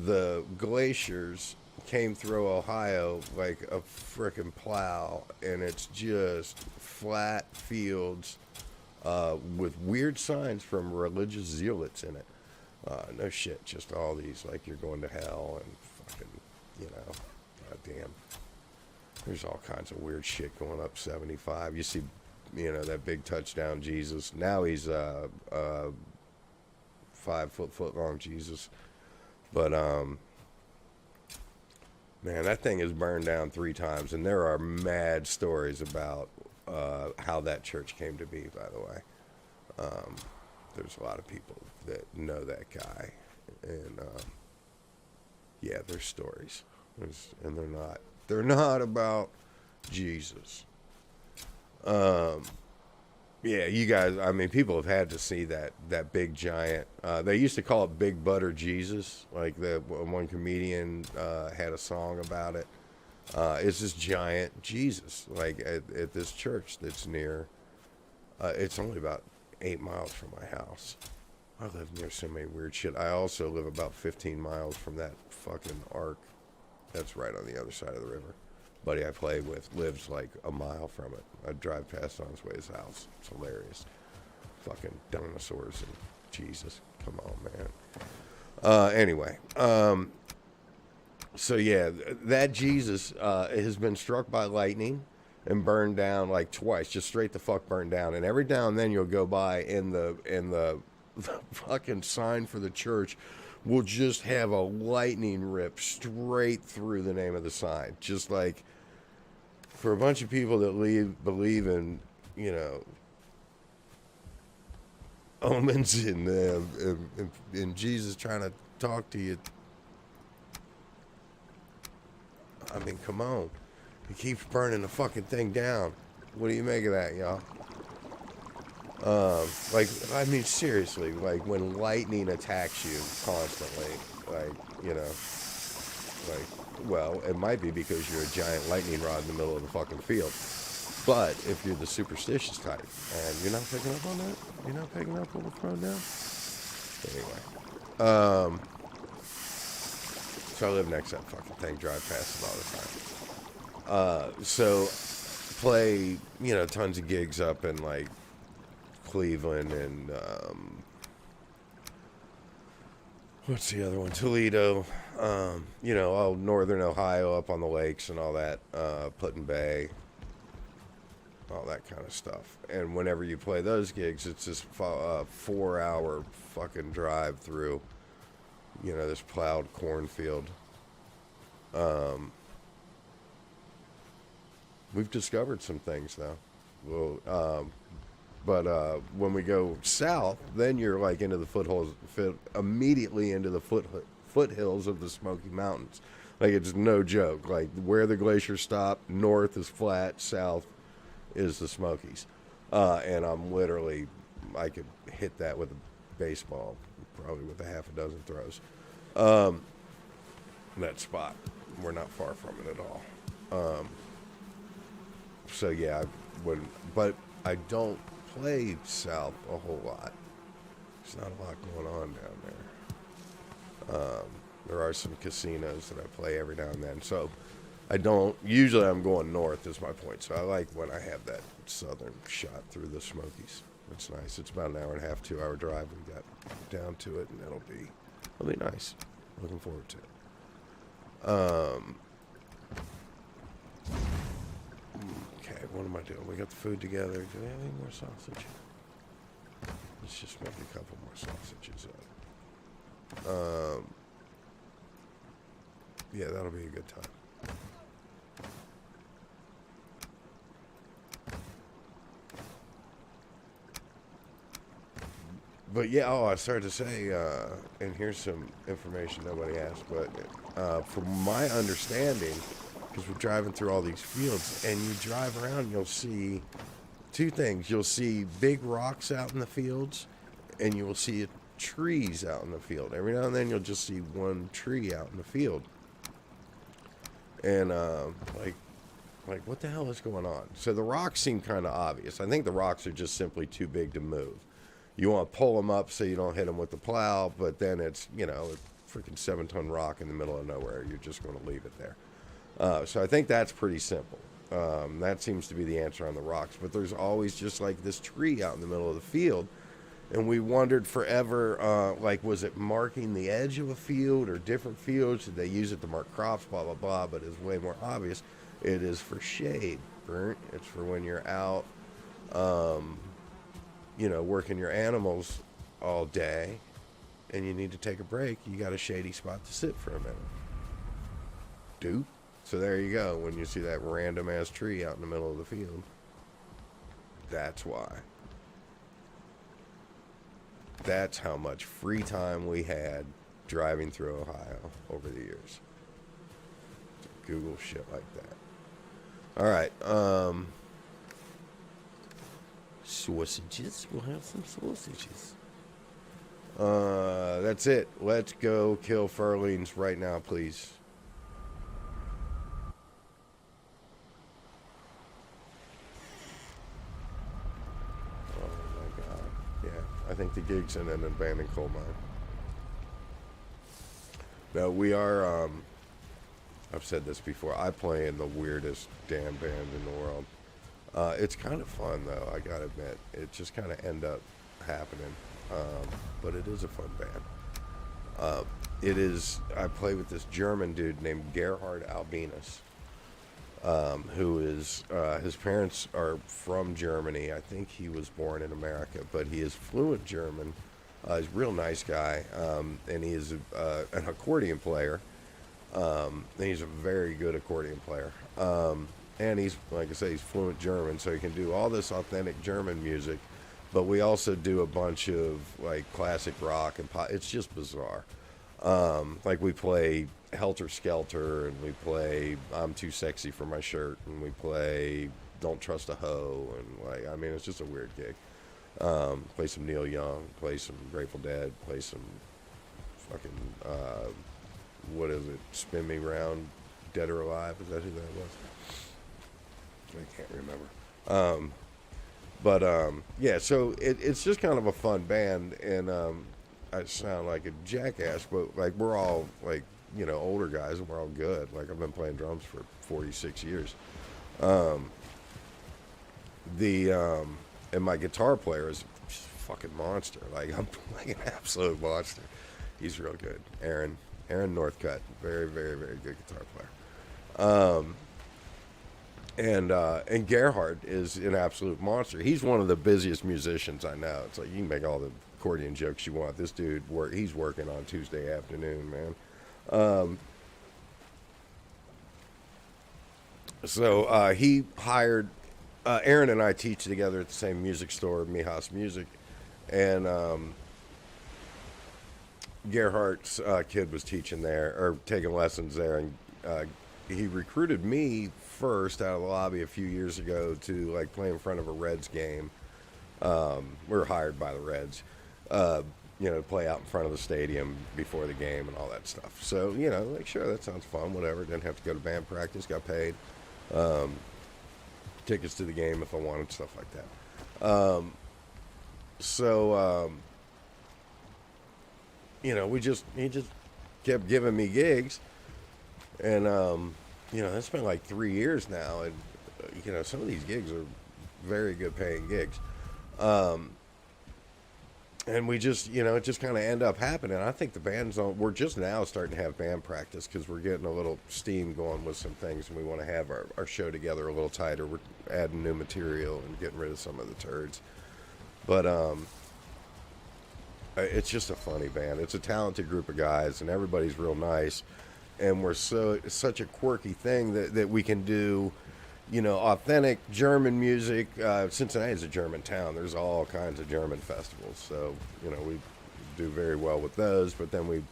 S1: the glaciers came through Ohio like a frickin' plow, and it's just flat fields with weird signs from religious zealots in it. No shit, just all these like you're going to hell and fucking, goddamn. There's all kinds of weird shit going up 75. You see, that big touchdown Jesus. Now he's 5 foot long Jesus. But man, that thing is burned down 3 times, and there are mad stories about how that church came to be. By the way, there's a lot of people that know that guy, and yeah, there's stories, and they're not about Jesus. Yeah, you guys, I mean, people have had to see that big giant. They used to call it Big Butter Jesus. Like the one comedian had a song about it. It's this giant Jesus, like at this church that's near. It's only about 8 miles from my house. I live near so many weird shit. I also live about 15 miles from that fucking arc. That's right on the other side of the river. Buddy I play with lives like a mile from it. I drive past on his way to his house. It's hilarious. Fucking dinosaurs and Jesus. Come on, man. Anyway. So yeah, that Jesus has been struck by lightning and burned down like twice, just straight the fuck burned down. And every now and then you'll go by and the fucking sign for the church will just have a lightning rip straight through the name of the sign. Just like for a bunch of people that believe in, you know, omens and Jesus trying to talk to you. I mean, come on. He keeps burning the fucking thing down. What do you make of that, y'all? Like, I mean, seriously, like when lightning attacks you constantly, like, you know, like, well, it might be because you're a giant lightning rod in the middle of the fucking field. But if you're the superstitious type, and you're not picking up on that, you're not picking up what we're throwing down. Anyway, so I live next to that fucking thing, drive past it all the time. So play, you know, tons of gigs up in like Cleveland and what's the other one? Toledo. You know, all northern Ohio up on the lakes and all that, Put-in Bay, all that kind of stuff. And whenever you play those gigs, it's this 4-hour fucking drive through, you know, this plowed cornfield. We've discovered some things though. Well, but when we go south, then you're like into the immediately into the foothills of the Smoky Mountains. Like it's no joke. Like where the glaciers stop, north is flat, south is the Smokies. And I'm literally, I could hit that with a baseball, probably with a half a dozen throws. That spot. We're not far from it at all. So yeah, but I don't play south a whole lot. There's not a lot going on down there. There are some casinos that I play every now and then. So I don't, usually I'm going north is my point. So I like when I have that southern shot through the Smokies. It's nice. It's about an hour and a half, 2-hour drive. We got down to it, and it'll be nice. Looking forward to it. Okay, what am I doing? We got the food together. Do we have any more sausage? Let's just make a couple more sausages up. Yeah, that'll be a good time. But yeah, I started to say, and here's some information nobody asked, but from my understanding, because we're driving through all these fields, and you drive around, you'll see two things. You'll see big rocks out in the fields, and you will see trees out in the field. Every now and then, you'll just see one tree out in the field. And, like, what the hell is going on? So the rocks seem kind of obvious. I think the rocks are just simply too big to move. You want to pull them up so you don't hit them with the plow, but then it's, you know, a freaking 7-ton rock in the middle of nowhere. You're just going to leave it there. So I think that's pretty simple. That seems to be the answer on the rocks. But there's always just like this tree out in the middle of the field. And we wondered forever, like, was it marking the edge of a field or different fields? Did they use it to mark crops, blah, blah, blah? But it's way more obvious. It is for shade, Burnt. It's for when you're out, you know, working your animals all day and you need to take a break. You got a shady spot to sit for a minute. Dude. So there you go. When you see that random ass tree out in the middle of the field, that's why. That's how much free time we had driving through Ohio over the years. Google shit like that. All right. Sausages. We'll have some sausages. That's it. Let's go kill Furlings right now, please. think the gig's in an abandoned coal mine. No, we are. I've said this before. I play in the weirdest damn band in the world. It's kind of fun though. I gotta admit, it just kind of end up happening. But it is a fun band. It is. I play with this German dude named Gerhard Albinus, who is his parents are from Germany. I think he was born in America, but he is fluent German. He's a real nice guy, and he is an accordion player. And he's a very good accordion player. And he's, like I say, he's fluent German, so he can do all this authentic German music. But we also do a bunch of like classic rock and pop. It's just bizarre. Like we play Helter Skelter, and we play I'm Too Sexy for My Shirt, and we play Don't Trust a Hoe, and like, I mean, it's just a weird gig. Play some Neil Young, play some Grateful Dead, play some fucking, what is it, Spin Me Round, Dead or Alive, is that who that was? I can't remember. Yeah, so it's just kind of a fun band, and I sound like a jackass, but like we're all like, you know, older guys, and we're all good. Like I've been playing drums for 46 years. And my guitar player is a fucking monster. Like I'm like an absolute monster. He's real good. Aaron Northcutt, very, very, very good guitar player. And Gerhard is an absolute monster. He's one of the busiest musicians I know. It's like you can make all the accordion jokes you want. This dude, he's working on Tuesday afternoon, man. So he hired Aaron and I teach together at the same music store, Mijas Music, and Gerhardt's kid was teaching there or taking lessons there, and he recruited me first out of the lobby a few years ago to like play in front of a Reds game. We were hired by the Reds, you know, play out in front of the stadium before the game and all that stuff. So, you know, like, sure, that sounds fun, whatever. Didn't have to go to band practice, got paid. Tickets to the game if I wanted, stuff like that. You know, he just kept giving me gigs, and you know, it's been like 3 years now, and you know, some of these gigs are very good paying gigs. And we just, you know, it just kind of end up happening. I think the band's we're just now starting to have band practice because we're getting a little steam going with some things, and we want to have our show together a little tighter. We're adding new material and getting rid of some of the turds. But it's just a funny band. It's a talented group of guys, and everybody's real nice. And it's such a quirky thing that we can do, you know, authentic German music. Cincinnati is a German town. There's all kinds of German festivals. So, you know, we do very well with those. But then we,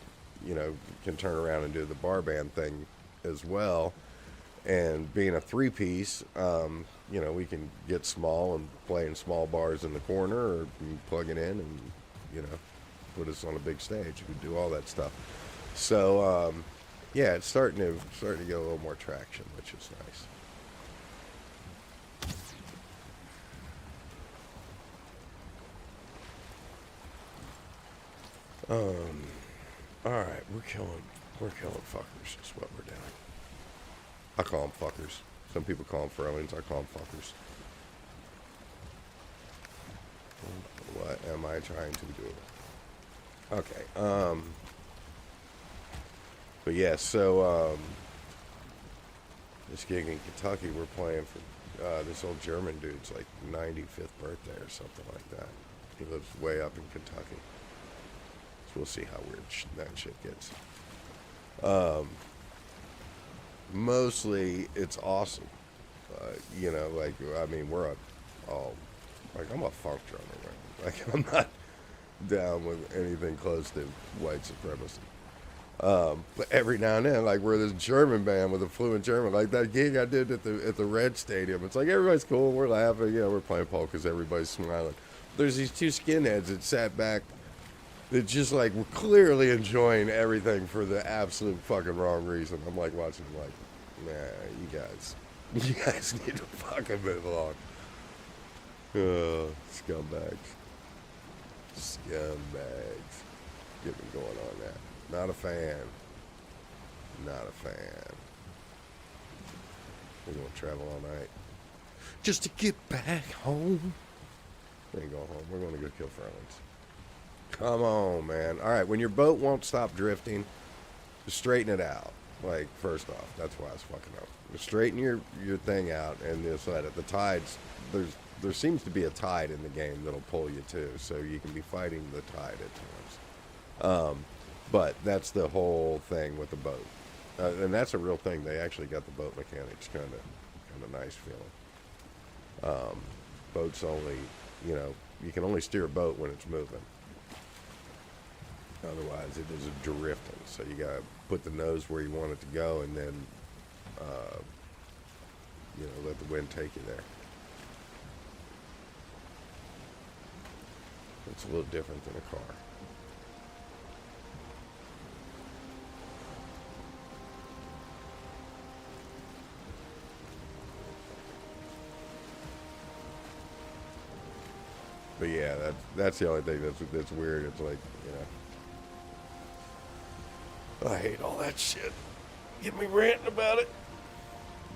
S1: you know, can turn around and do the bar band thing as well. And being a three-piece, you know, we can get small and play in small bars in the corner, or plug it in and, you know, put us on a big stage. We do all that stuff. So, yeah, it's starting to get a little more traction, which is nice. All right, we're killing fuckers. Is what we're doing. I call them fuckers. Some people call them Furlings. I call them fuckers. What am I trying to do? Okay. But yeah, so this gig in Kentucky, we're playing for this old German dude's like 95th birthday or something like that. He lives way up in Kentucky. So we'll see how weird that shit gets. Mostly it's awesome. You know, like, I mean, I'm a funk drummer, right? Like, I'm not down with anything close to white supremacy. But every now and then, like, we're this German band with a fluent German, like that gig I did at the Red Stadium. It's like everybody's cool, we're laughing, you know, we're playing polkas, everybody's smiling. There's these two skinheads that sat back that just like were clearly enjoying everything for the absolute fucking wrong reason. I'm like watching them, like, nah, you guys need to fucking move along. Scumbags. Scumbags. Get me going on that. Not a fan. Not a fan. We're going to travel all night. Just to get back home. We ain't going home. We're going to go kill Furlings. Come on, man. All right, when your boat won't stop drifting, just straighten it out. Like, first off, that's why it's fucking up. Just straighten your thing out and just let it. The tides, there seems to be a tide in the game that'll pull you too, so you can be fighting the tide at times. But that's the whole thing with the boat. And that's a real thing. They actually got the boat mechanics kind of nice feeling. Boats only, you can only steer a boat when it's moving. Otherwise, it is drifting. So you gotta put the nose where you want it to go, and then, let the wind take you there. It's a little different than a car. But yeah, that's the only thing that's weird. It's like, I hate all that shit. Get me ranting about it.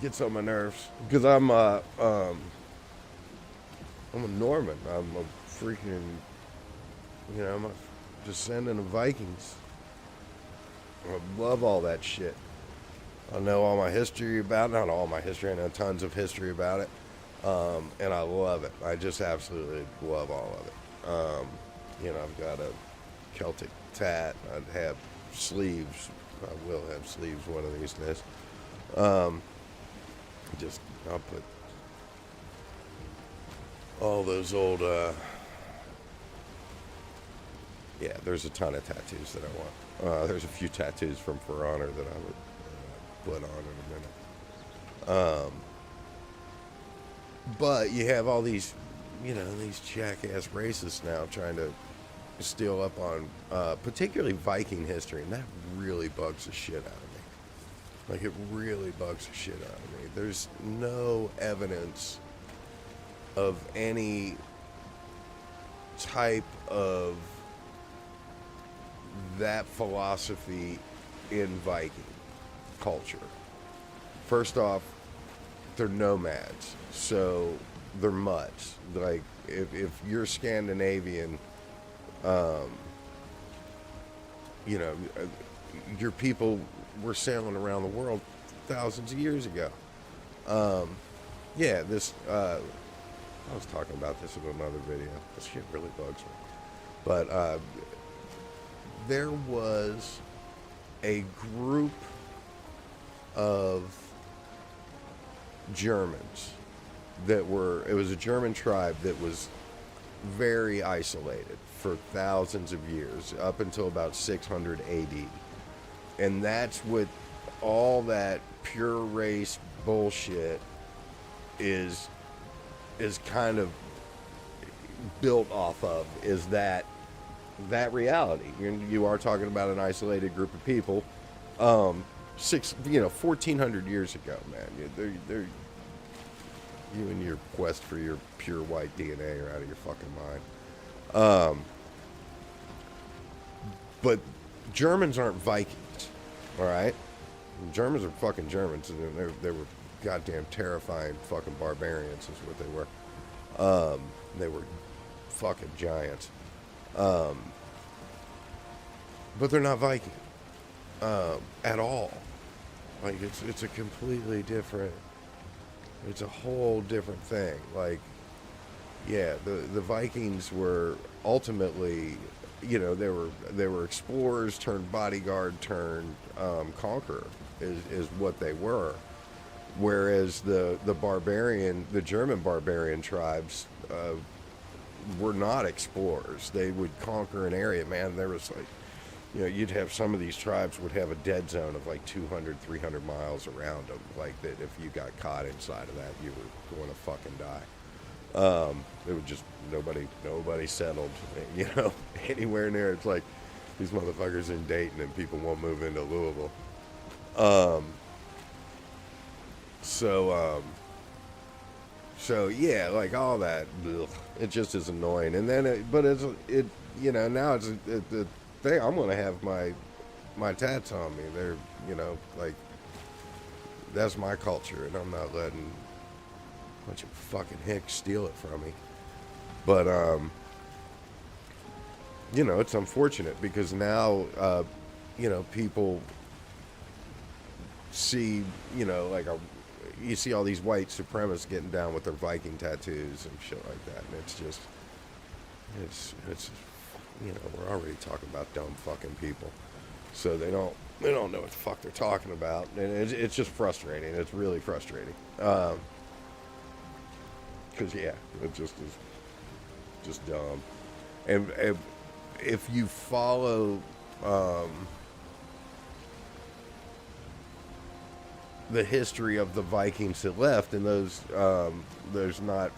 S1: Gets on my nerves. Because I'm a Norman. I'm a freaking, I'm a descendant of Vikings. I love all that shit. I know all my history about it. Not all my history. I know tons of history about it. And I love it. I just absolutely love all of it. I've got a Celtic tat. I'd have sleeves. I will have sleeves one of these days. I'll put all those old, there's a ton of tattoos that I want. There's a few tattoos from For Honor that I would put on in a minute. But you have all these, these jackass racists now trying to steal up on particularly Viking history, and that really bugs the shit out of me. Like, it really bugs the shit out of me. There's no evidence of any type of that philosophy in Viking culture. First off, they're nomads, so they're mutts. Like, if you're Scandinavian, your people were sailing around the world thousands of years ago. I was talking about this in another video. This shit really bugs me. But there was a group of Germans it was a German tribe that was very isolated for thousands of years, up until about 600 AD. And that's what all that pure race bullshit is kind of built off of, is that reality. You are talking about an isolated group of people, 1,400 years ago, man. They're you and your quest for your pure white DNA are out of your fucking mind. But Germans aren't Vikings, all right? Germans are fucking Germans, and they were goddamn terrifying fucking barbarians is what they were. They were fucking giants. But they're not Viking at all. Like, it's a completely different, it's a whole different thing. Like, yeah, the Vikings were ultimately, they were explorers turned bodyguard turned conqueror is what they were. Whereas the German barbarian tribes were not explorers. They would conquer an area. Man, there was like, you'd have some of these tribes would have a dead zone of like 200, 300 miles around them. Like, that if you got caught inside of that, you were going to fucking die. It would just, nobody settled, anywhere near. It's like these motherfuckers in Dayton and people won't move into Louisville. So yeah, like all that, ugh, it just is annoying. And then, now it's the thing. I'm gonna have my tats on me. They're, like that's my culture, and I'm not letting a bunch of fucking hicks steal it from me. But it's unfortunate because now, people see, you see all these white supremacists getting down with their Viking tattoos and shit like that, and it's we're already talking about dumb fucking people, so they don't know what the fuck they're talking about, and it's just frustrating. It's really frustrating, because yeah, it just is just dumb, and if you follow. The history of the Vikings that left, and they're not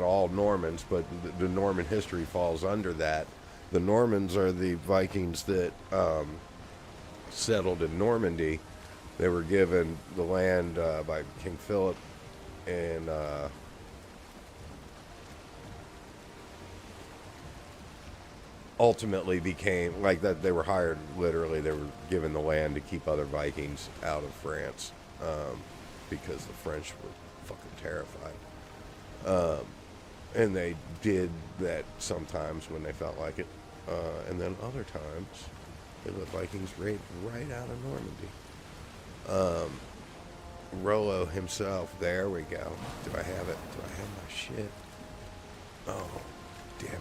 S1: all Normans, but the Norman history falls under that. The Normans are the Vikings that settled in Normandy. They were given the land by King Philip, and ultimately became like that. They were hired, literally. They were given the land to keep other Vikings out of France, because the French were fucking terrified. And they did that sometimes when they felt like it, and then other times they let Vikings raid right out of Normandy. Rollo himself, there we go. Do I have it? Do I have my shit? Oh, damn it.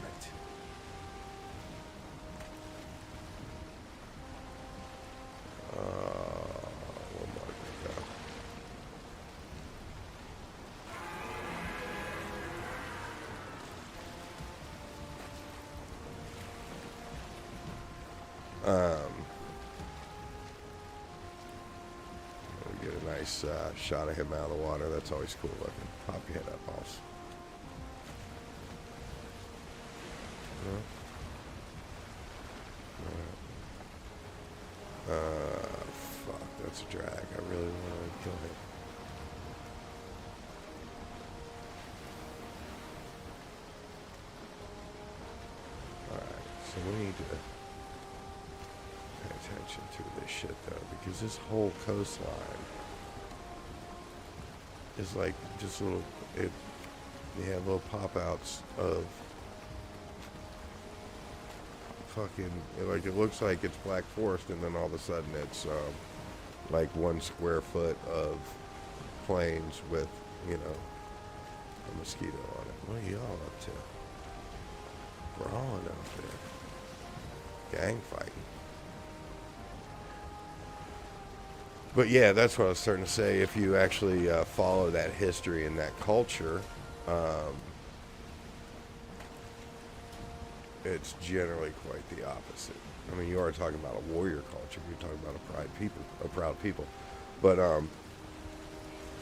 S1: One more to go. We get a nice shot of him out of the water. That's always cool looking. Pop your head up, boss. Fuck, that's a drag. I really want to kill him. Alright, so we need to pay attention to this shit though, because this whole coastline is like just little, you have little pop-outs of fucking, like it looks like it's Black Forest, and then all of a sudden it's like 1 square foot of plains with, a mosquito on it. What are y'all up to? Brawling out there. Gang fighting. But yeah, that's what I was starting to say. If you actually follow that history and that culture, it's generally quite the opposite. I mean, you are talking about a warrior culture. You're talking about a proud people. But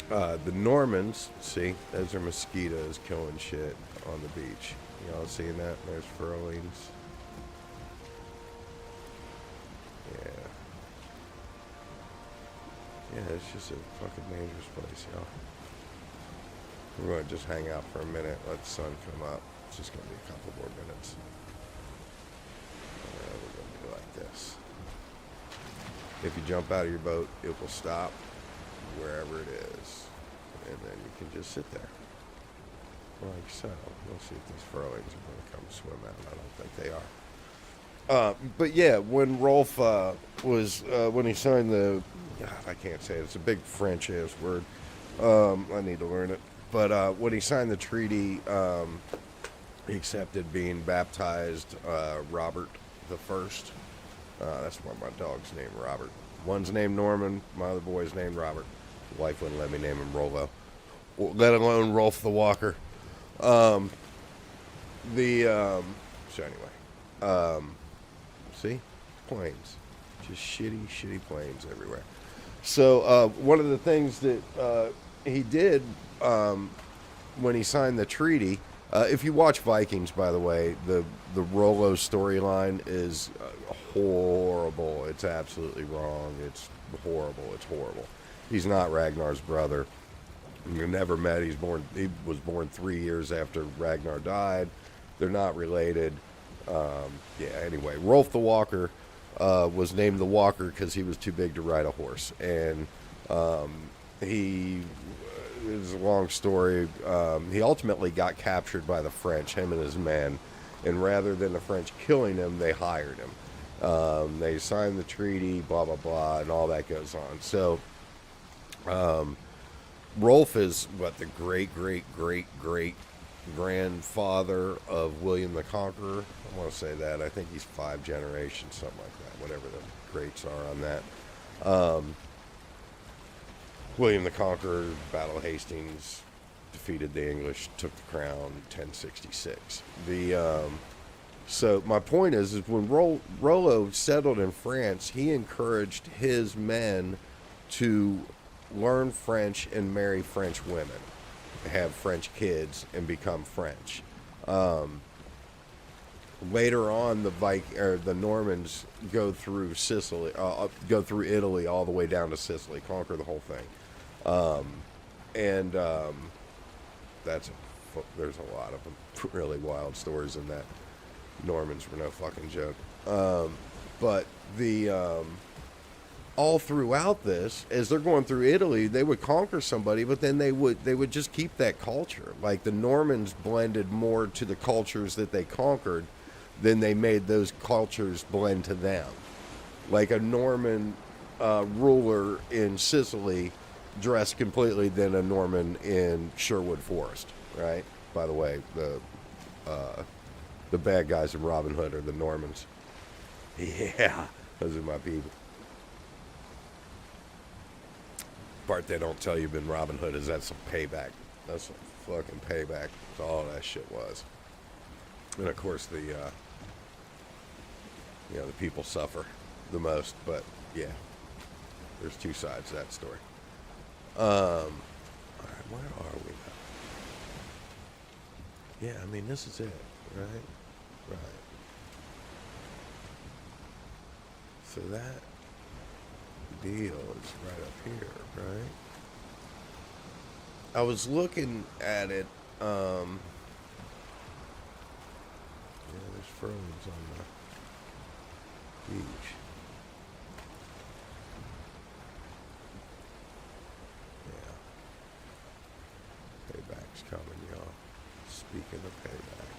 S1: the Normans, see, those are mosquitoes killing shit on the beach. Y'all seeing that? There's Furlings. Yeah. Yeah, it's just a fucking dangerous place, y'all. We're going to just hang out for a minute, let the sun come up. It's just going to be a couple more minutes. We're going to do like this. If you jump out of your boat, it will stop wherever it is. And then you can just sit there. Like so. We'll see if these Furlings are going to come swim out. I don't think they are. But yeah, when Rolf when he signed the, I can't say it, it's a big French-ass word. I need to learn it. But when he signed the treaty, he accepted being baptized Robert the First. That's why my dog's named Robert. One's named Norman, my other boy's named Robert. The wife wouldn't let me name him Rollo, let alone Rolf the Walker. So anyway, see, planes, just shitty planes everywhere. So one of the things that he did when he signed the treaty, if you watch Vikings, by the way, the Rollo storyline is horrible. It's absolutely wrong. It's horrible. He's not Ragnar's brother. You never met. He was born 3 years after Ragnar died. They're not related. Yeah. Anyway, Rolf the Walker was named the Walker because he was too big to ride a horse, and he. It's a long story. He ultimately got captured by the French, him and his men, and rather than the French killing him, they hired him. They signed the treaty, blah blah blah, and all that goes on. So. Rolf is the great grandfather of William the Conqueror. I want to say that. I think he's 5 generations, something like that. Whatever the greats are on that. William the Conqueror, Battle of Hastings, defeated the English, took the crown, 1066. So my point is when Rollo settled in France, he encouraged his men to learn French and marry French women, have French kids, and become French. Later on, the Normans go through Sicily, go through Italy all the way down to Sicily, conquer the whole thing, there's a lot of them, really wild stories in that. Normans were no fucking joke, but all throughout this, as they're going through Italy, they would conquer somebody, but then they would just keep that culture. Like the Normans blended more to the cultures that they conquered than they made those cultures blend to them. Like a Norman ruler in Sicily dressed completely than a Norman in Sherwood Forest, right? By the way, the bad guys in Robin Hood are the Normans. Yeah, those are my people. Part they don't tell you in Robin Hood is that's some payback. That's some fucking payback. That's all that shit was. And of course the people suffer the most, but yeah. There's 2 sides to that story. Alright, where are we now? Yeah, I mean this is it, right? Right. So that deal is right up here, right? I was looking at it, yeah, there's Furlings on the beach. Yeah. Payback's coming, y'all. Speaking of payback.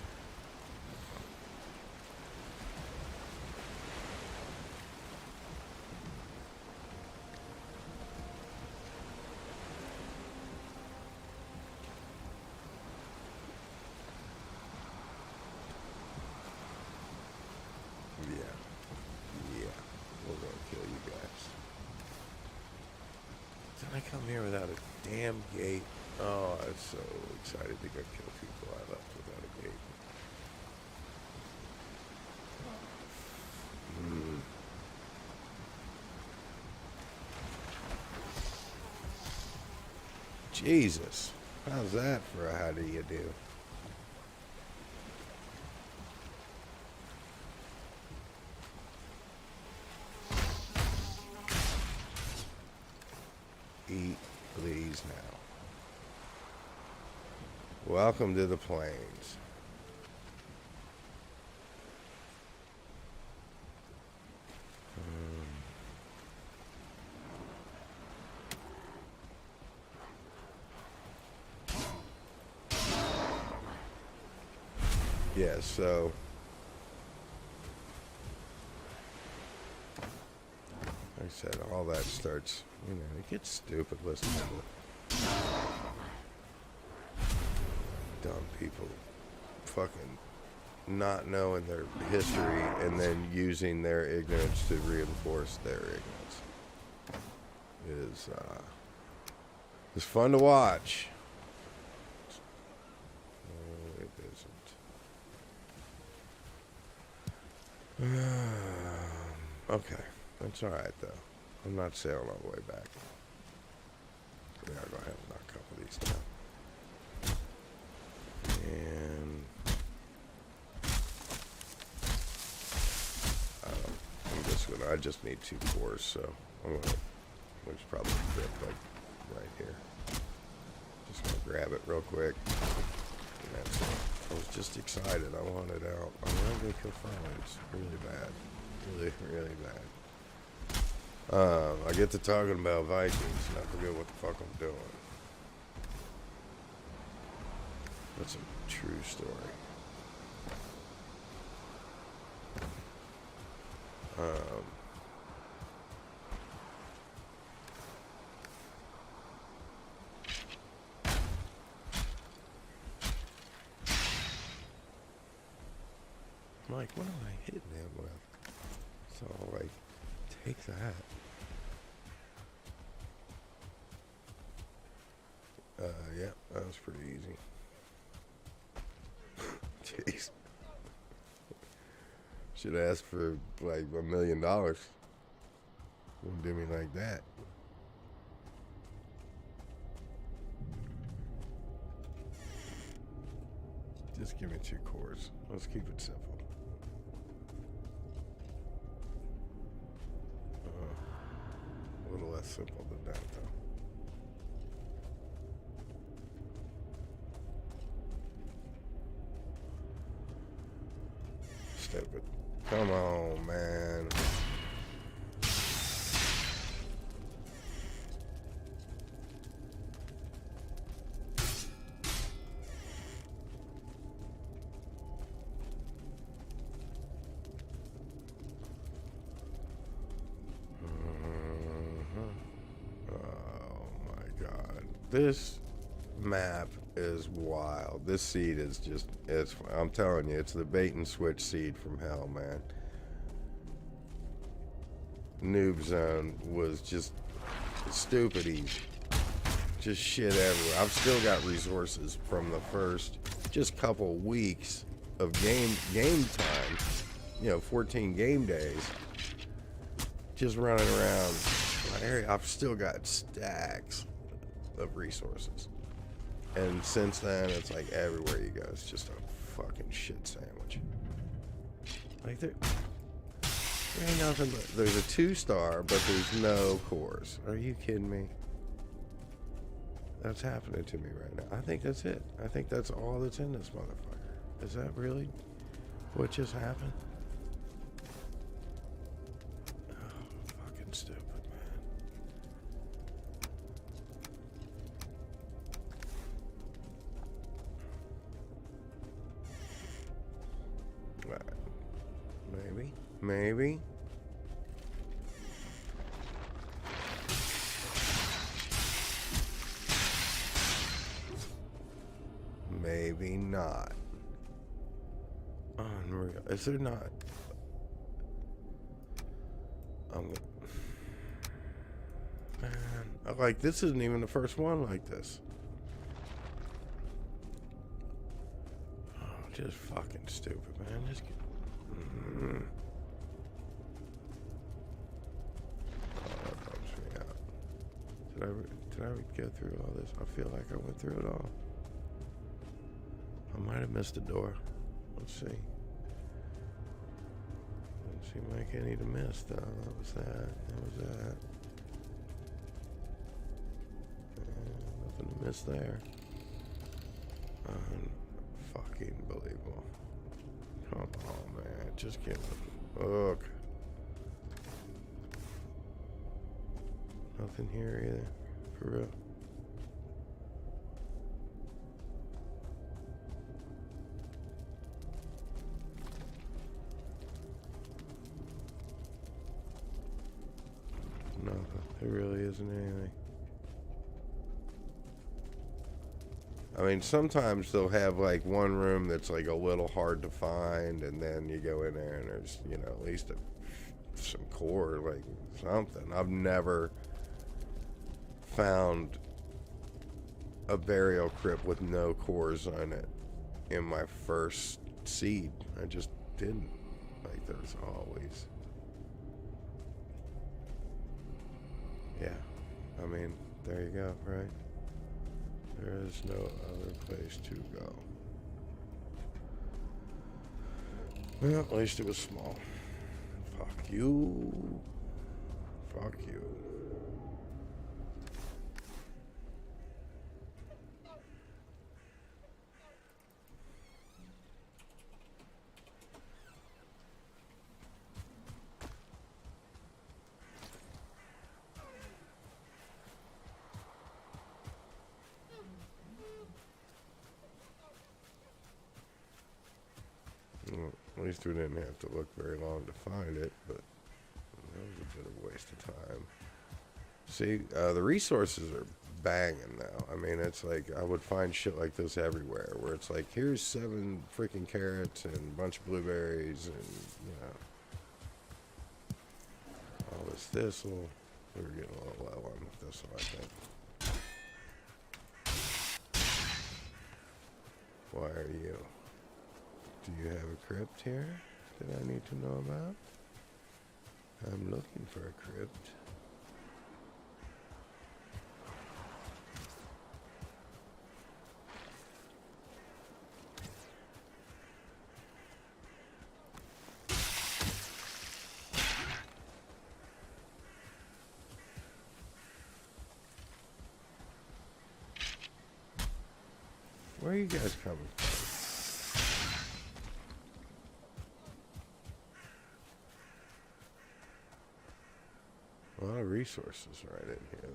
S1: I come here without a damn gate. Oh, I'm so excited to go kill people I left without a gate. Jesus. How's that for a how do you do? Eat, please, now. Welcome to the plains. Yeah, so like I said, all that starts, it gets stupid listening to dumb people fucking not knowing their history and then using their ignorance to reinforce their ignorance. It's fun to watch. No, it isn't. Okay, that's all right though. I'm not sailing all the way back. We are going to have to knock a couple of these down. And I just need 2 cores, so I'm gonna, which probably fit like right here. grab it real quick. And that's it. I was just excited. I wanted out. I'm not going to kill Furling. It's really bad. Really, really bad. I get to talking about Vikings and I forget what the fuck I'm doing. That's a true story. I'm like, what am I hitting him with? So I'll like, take that. Yeah, that was pretty easy. Jeez. Should ask for like $1 million. Wouldn't do me like that. Just give me 2 cores. Let's keep it simple. A little less simple than that, though. Stupid. Come on, man. This map is wild. This seed is just, I'm telling you, it's the bait and switch seed from hell, man. Noob zone was just stupid easy. Just shit everywhere. I've still got resources from the first just couple weeks of game time. You know, 14 game days. Just running around my area. I've still got stacks of resources, and since then it's like everywhere you go it's just a fucking shit sandwich. Like there ain't nothing but, there's a 2-star but there's no cores. Are you kidding me? That's happening to me right now. I think that's it. I think that's all that's in this motherfucker. Is that really what just happened? Oh, fucking stupid. Maybe. Maybe not. Unreal. Is there not? Man, like this isn't even the first one like this. Oh, just fucking stupid, man. Just get. Did I go through all this? I feel like I went through it all. I might have missed a door. Let's see. Doesn't seem like any to miss, though. That was that. That was that. Nothing to miss there. Unfucking believable. Come on, man. Just get the book. Nothing here either. For real. Nothing. There really isn't anything. I mean, sometimes they'll have like one room that's like a little hard to find, and then you go in there and there's, you know, at least some core, like something. I've never found a burial crypt with no cores on it in my first seed. I just didn't. Like, there's always. Yeah. I mean, there you go, right? There is no other place to go. Well, at least it was small. Fuck you. Fuck you. least we didn't have to look very long to find it, but that was a bit of a waste of time. See, the resources are banging now. I mean, it's like I would find shit like this everywhere, where it's like, here's 7 freaking carrots and a bunch of blueberries and, you know, all this thistle. We were getting a little low on the thistle, I think. Why are you? Do you have a crypt here that I need to know about? I'm looking for a crypt. Where are you guys coming from? A lot of resources right in here,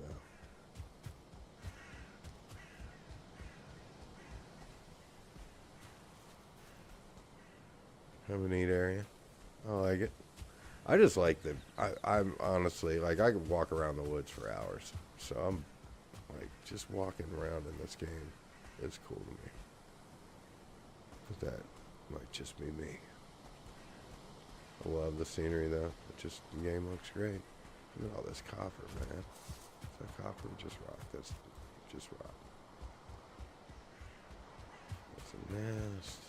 S1: though. Have a neat area. I like it. I just like the. I'm honestly like I could walk around the woods for hours. So I'm like just walking around in this game. It's cool to me. But that might just be me. I love the scenery though. The game looks great. Look at all this copper, man. Is that copper or just rock? That's just rock. That's a nest.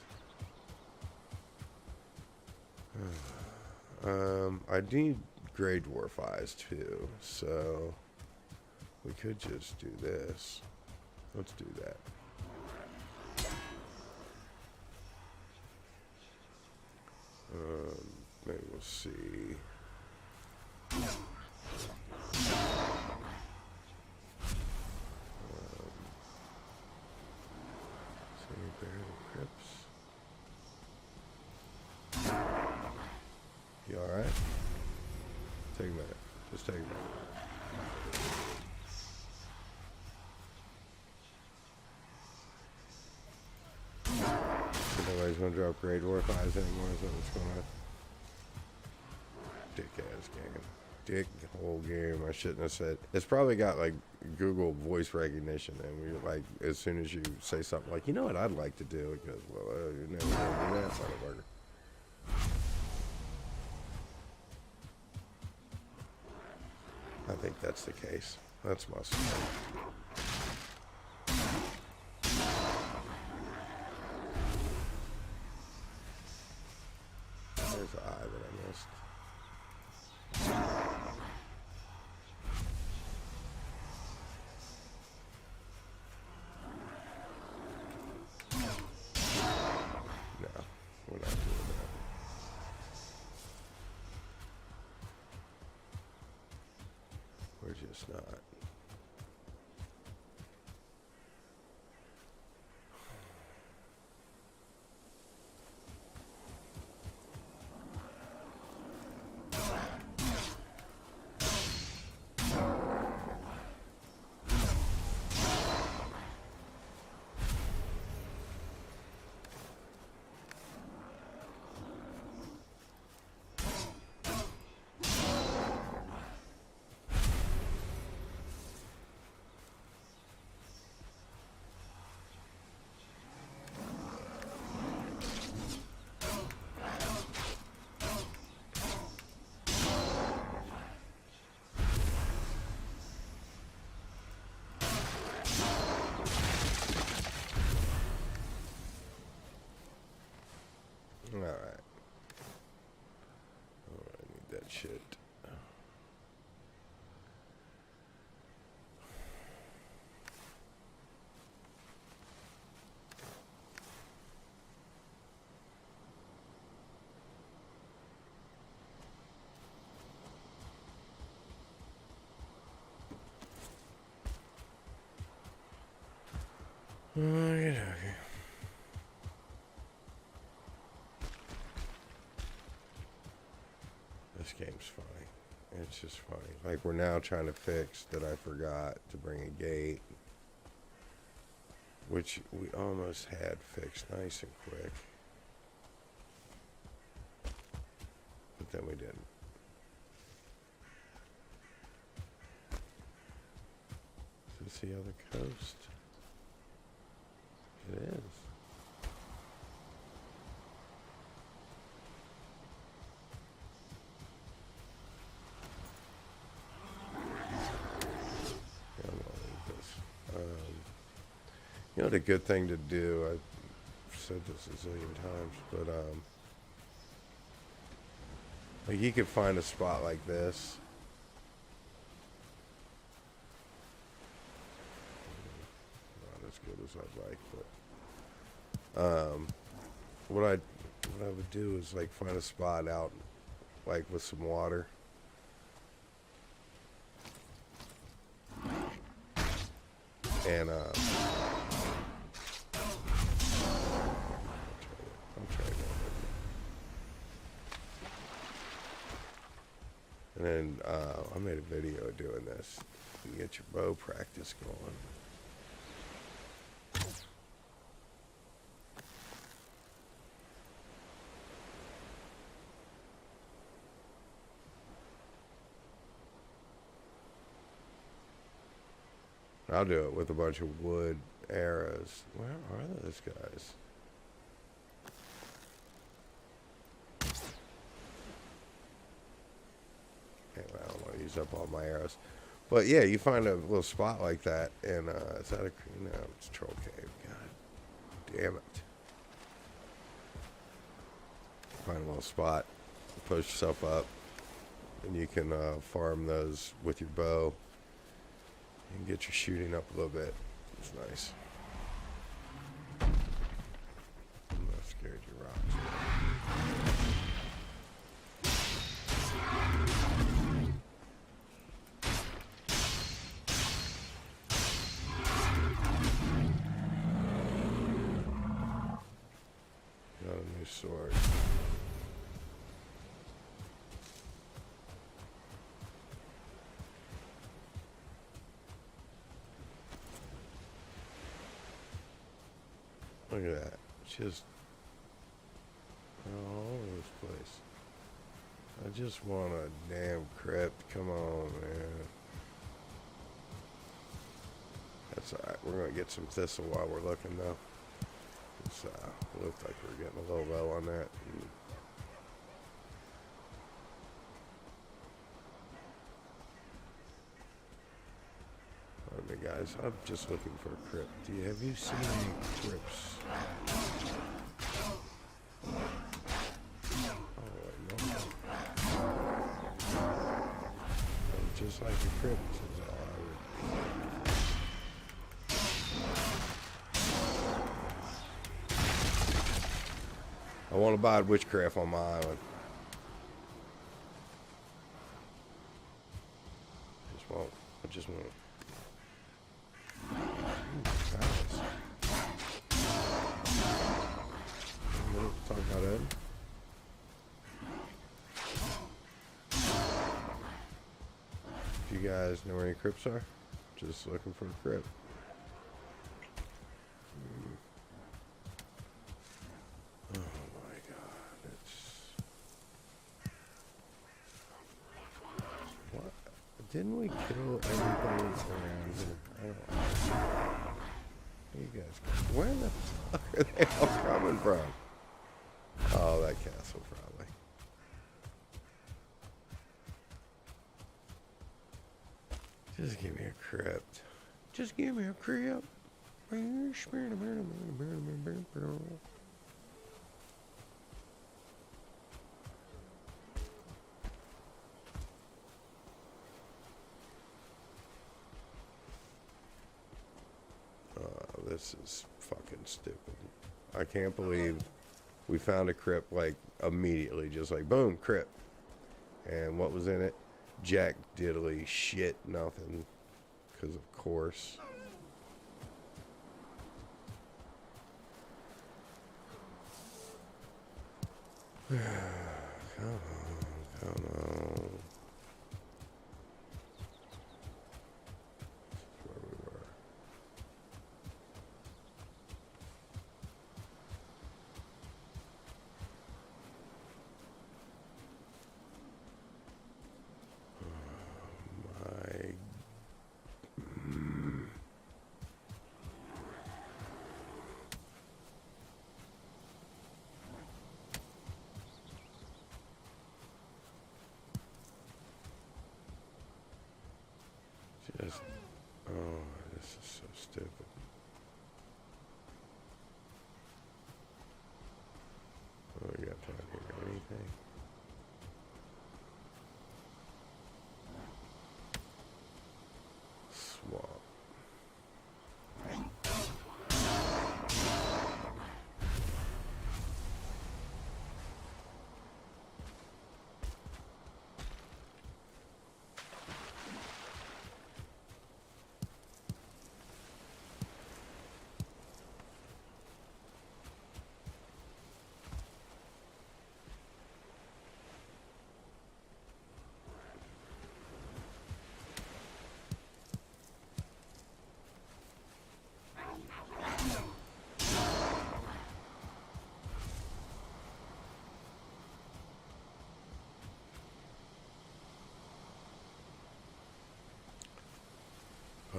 S1: I need gray dwarf eyes too, so we could just do this. Let's do that. Maybe we'll see. You alright? Take a minute. Just take a minute. Nobody's gonna drop grade dwarf eyes anymore, is that what's going on? Dick ass game. Dick whole game. I shouldn't have said. It's probably got like Google voice recognition, and we like as soon as you say something like, you know what I'd like to do, it goes, well, you're never gonna do that, motherfucker. I think that's the case. That's my story. There's the eye that I missed. No, we're not doing that. We're just not. Alright. Oh, I need that shit. Okay. This game's funny. It's just funny. Like, we're now trying to fix that I forgot to bring a gate, which we almost had fixed nice and quick. but then we didn't. Is this the other coast? It is. You know, the good thing to do, I've said this a zillion times, but like you could find a spot like this. Not as good as I'd like, but what I would do is like find a spot out like with some water. And and then I made a video of doing this. You get your bow practice going. I'll do it with a bunch of wood arrows. Where are those guys? Anyway, I don't want to use up all my arrows. But yeah, you find a little spot like that, and is that a... No, it's a troll cave. God damn it. Find a little spot, post yourself up, and you can farm those with your bow. And get your shooting up a little bit. It's nice. I'm not scared of your rocks. Got a new sword. Look at that. Just all over this place. I just want a damn crypt. Come on, man. That's alright. We're going to get some thistle while we're looking, though. It's looks like we're getting a little low on that. Pardon me, guys. I'm just looking for a crypt. Have you seen any crypts? Just like the crypt is all I would. I want to buy witchcraft on my island. I just won't. Talk about it. If you guys know where any crypts are, just looking for a crypt. Oh my god, what? Didn't we kill everything around here? I don't know. You guys, where the fuck are they all coming from? Oh, that castle probably. Just give me a crypt. Just give me a crypt. This is fucking stupid. I can't believe we found a crypt like immediately, just like boom, crypt. And what was in it? Jack diddly shit, nothing. Because of course. Come on, come on. This is so stupid. What do we got down here? Anything? Swamp.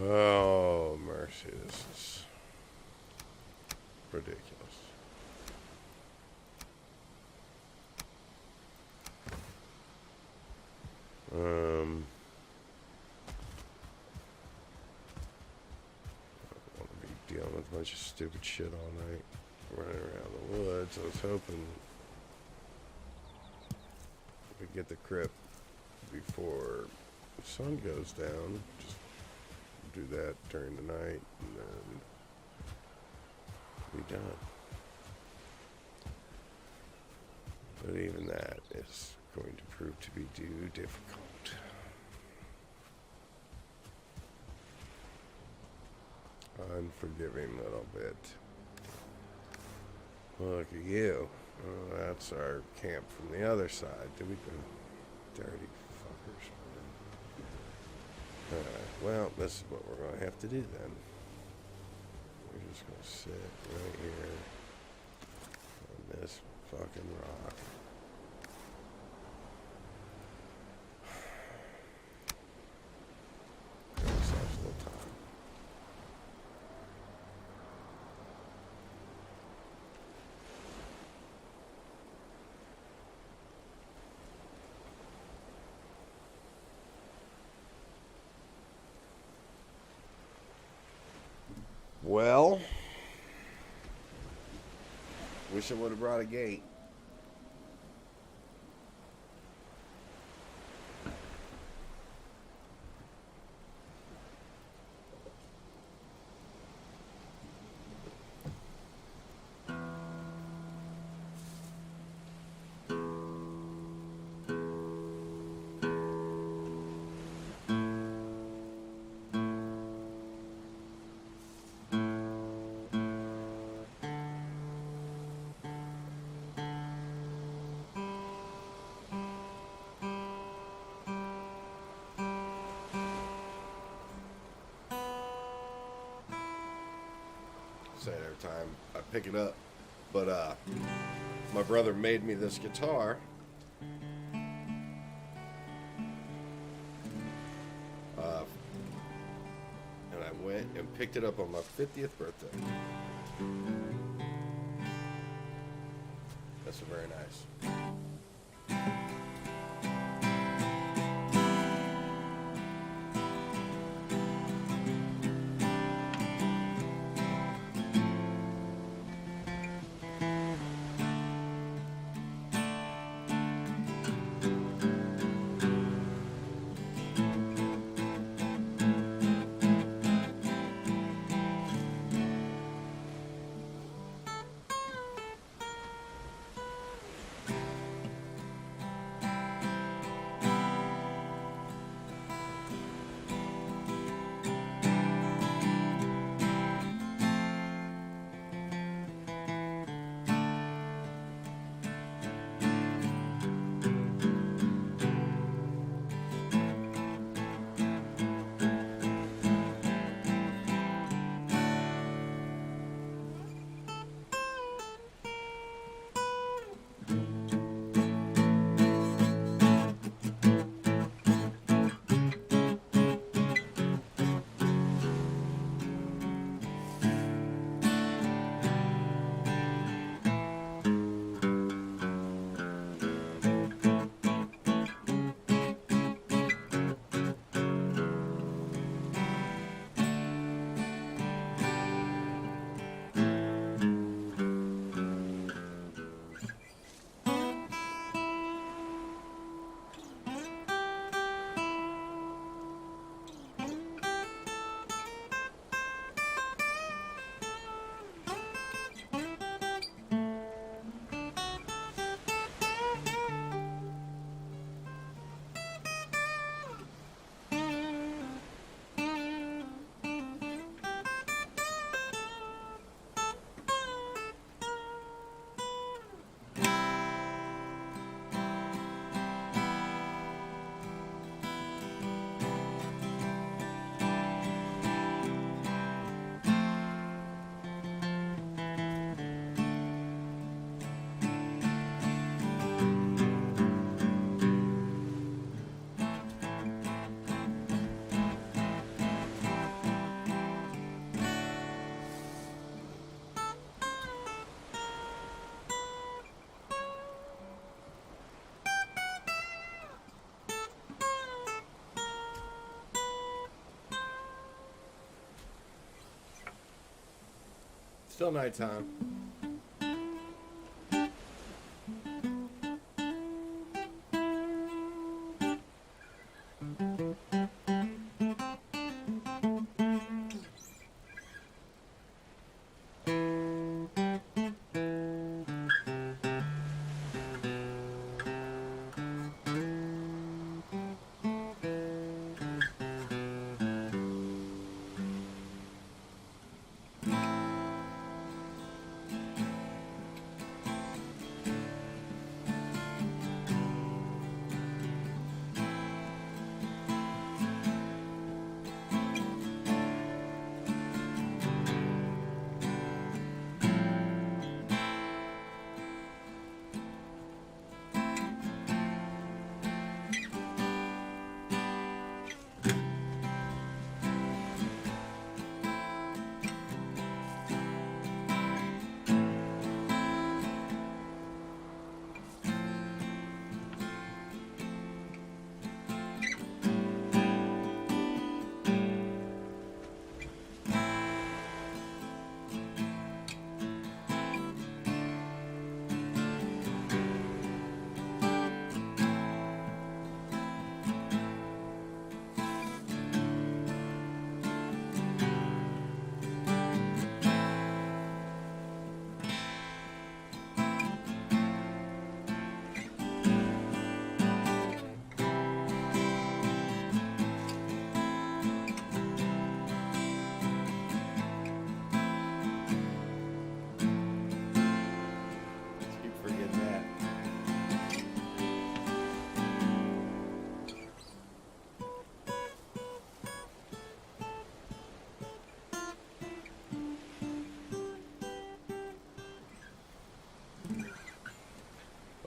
S1: Oh, mercy, this is ridiculous. I don't want to be dealing with a bunch of stupid shit all night, running around the woods. I was hoping we could get the crypt before the sun goes down. Just do that during the night and then be done. But even that is going to prove to be too difficult. Unforgiving little bit. Look at you. Oh, that's our camp from the other side. Did we go? Dirty fuckers. Alright, well, this is what we're going to have to do then. We're just going to sit right here on this fucking rock. Give ourselves a little time. Well, wish I would have brought a gate. Say it every time I pick it up, but my brother made me this guitar. And I went and picked it up on my 50th birthday. That's very nice. Still nighttime.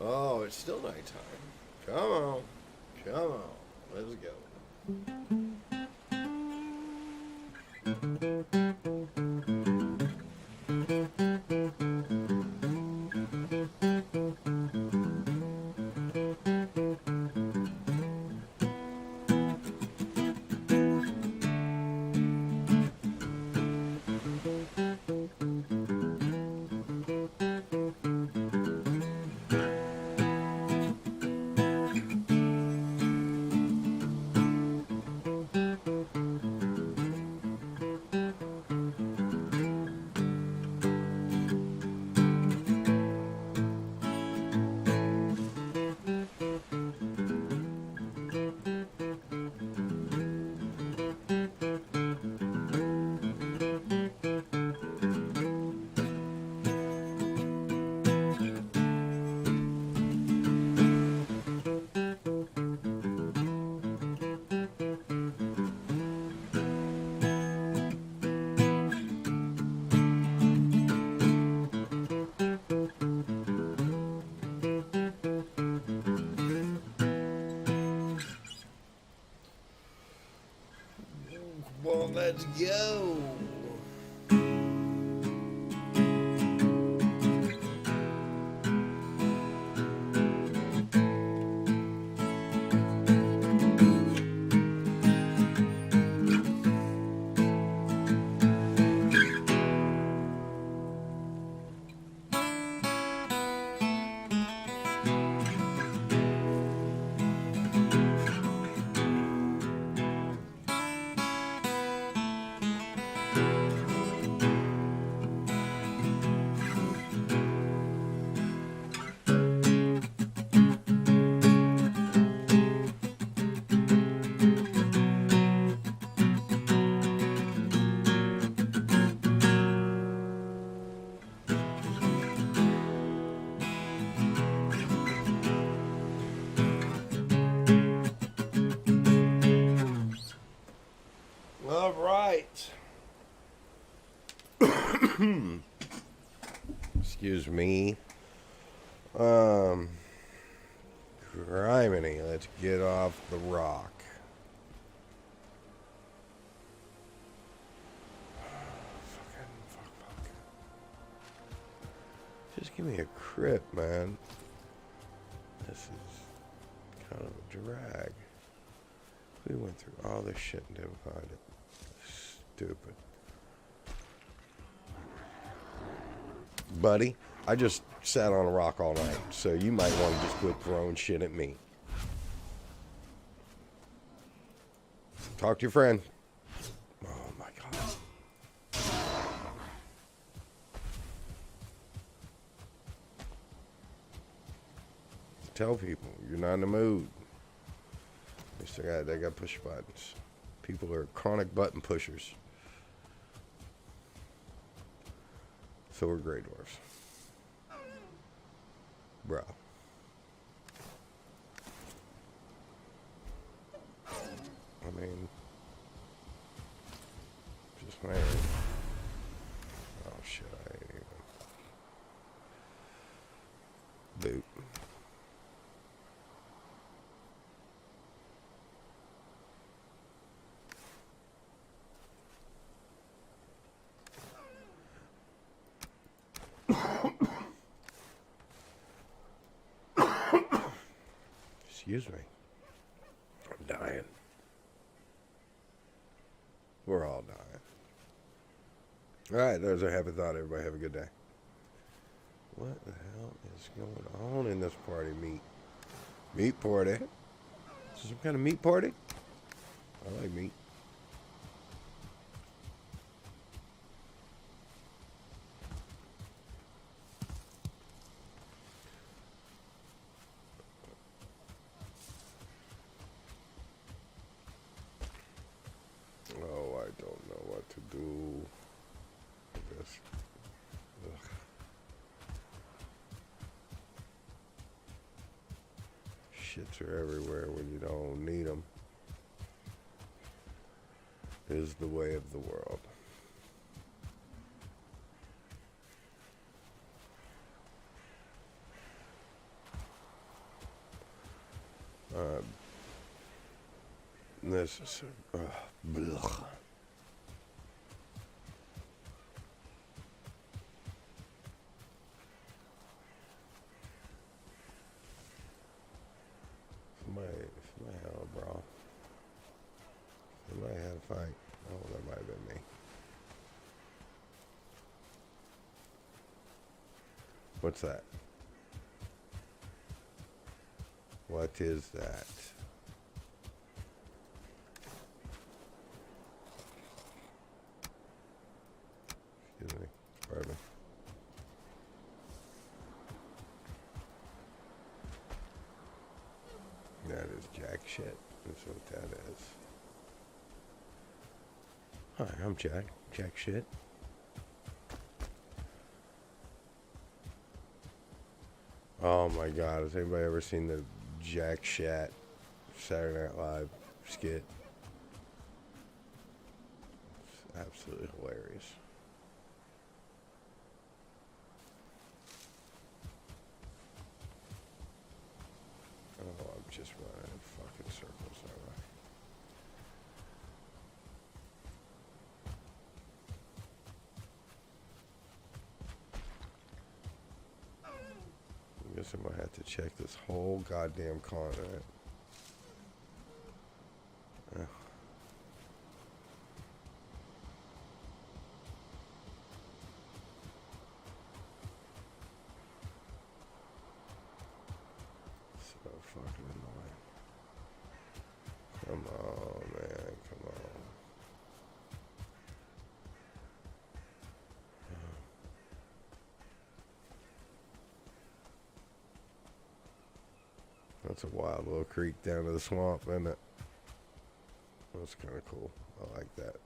S1: Oh, it's still nighttime. Come on. Come on. Let's go. Well, let's go. All right. Excuse me. Criminy, let's get off the rock. Fuck. Just give me a crit, man. This is kind of a drag. We went through all this shit and didn't find it. Stupid. Buddy, I just sat on a rock all night, so you might want to just quit throwing shit at me. Talk to your friend. Oh my God. Tell people you're not in the mood. They got push buttons. People are chronic button pushers. So we're Grey Dwarfs. Bro. I mean, just saying. Oh shit, I ain't even. Boot. Excuse me. I'm dying. We're all dying. Alright, there's our happy thought. Everybody have a good day. What the hell is going on in this party? Meat party? Is this some kind of meat party? I like meat. Oh, I don't know what to do. I guess. Ugh. Shits are everywhere when you don't need them. Is the way of the world. This is blech. Somebody hell, bro. Somebody had a fight. Oh, that might have been me. What's that? What is that? Excuse me. Pardon me. That is jack shit. That's what that is. Hi, I'm Jack. Jack shit. Oh my God, has anybody ever seen the Jack Shat Saturday Night Live skit? It's absolutely hilarious. Oh, I'm just running in fucking circles, aren't I? I guess I might have to check this whole goddamn continent. So fucking annoying. Come on, man. Come on. That's a wild little creek down to the swamp, isn't it? That's kind of cool. I like that.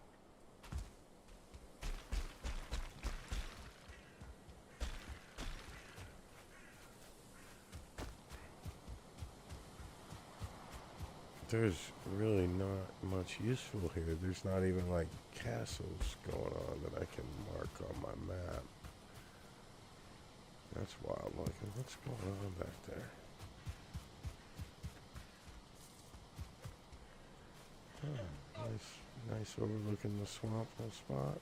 S1: There's really not much useful here. There's not even like castles going on that I can mark on my map. That's wild looking. What's going on back there? Oh, nice overlooking the swamp spot.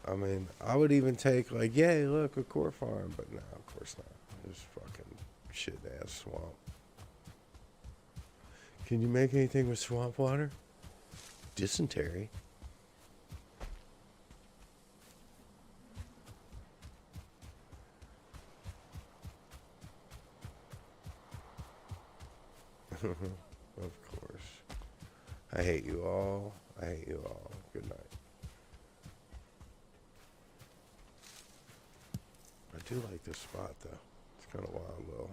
S1: I mean, I would even take like, yay, look, a core farm, but no, of course not. There's fucking shit ass swamp. Can you make anything with swamp water? Dysentery. Of course. I hate you all. I hate you all. Good night. I do like this spot, though. It's kind of wild, though.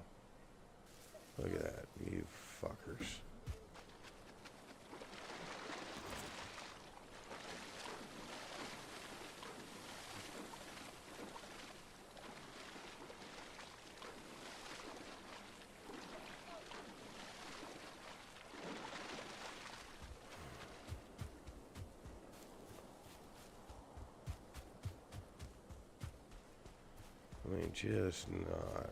S1: Look at that. You fuckers. I mean, just not.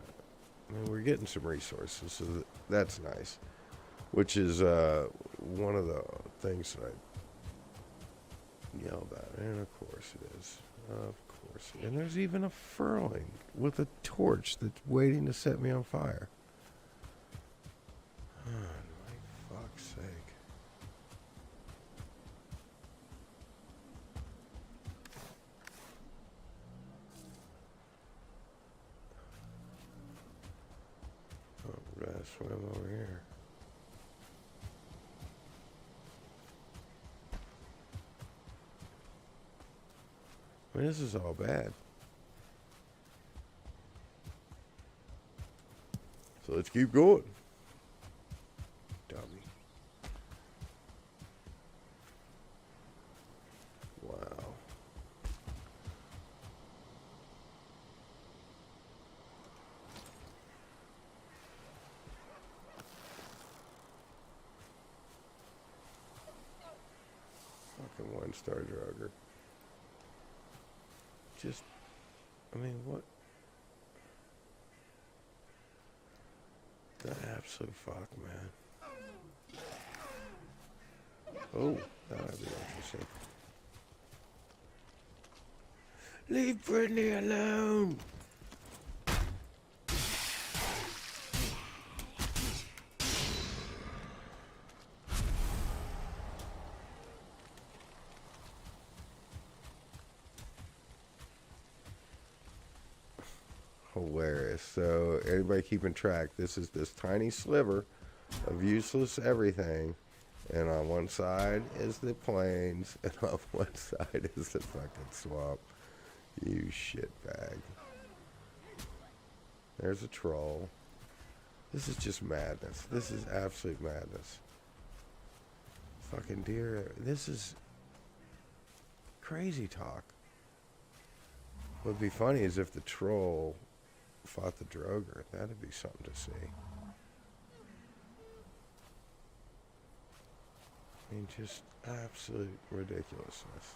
S1: I mean, we're getting some resources, so that's nice. Which is one of the things that I yell about. And of course it is. Of course. And there's even a Furling with a torch that's waiting to set me on fire. Oh, my fuck's sake. Oh, we gotta swim over here. I mean, this is all bad. So let's keep going. Dummy. Wow. Fucking one-star drugger. Just, I mean, what the absolute fuck, man. Oh, that would be interesting. Leave Brittany alone! Hilarious. So, anybody keeping track, this is this tiny sliver of useless everything, and on one side is the plains, and on one side is the fucking swamp. You shitbag. There's a troll. This is just madness. This is absolute madness. Fucking deer. This is crazy talk. What would be funny is if the troll fought the droger. That'd be something to see. I mean, just absolute ridiculousness.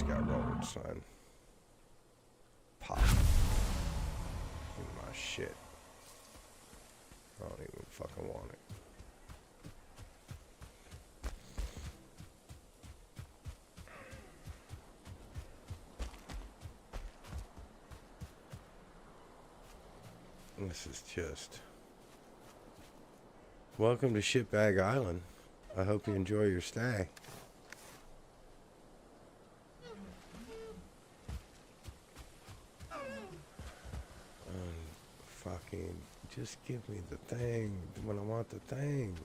S1: Got rolled, son. Pop. Give me my shit. I don't even fucking want it. This is just... Welcome to Shitbag Island. I hope you enjoy your stay. Fucking just give me the thing when I want the thing.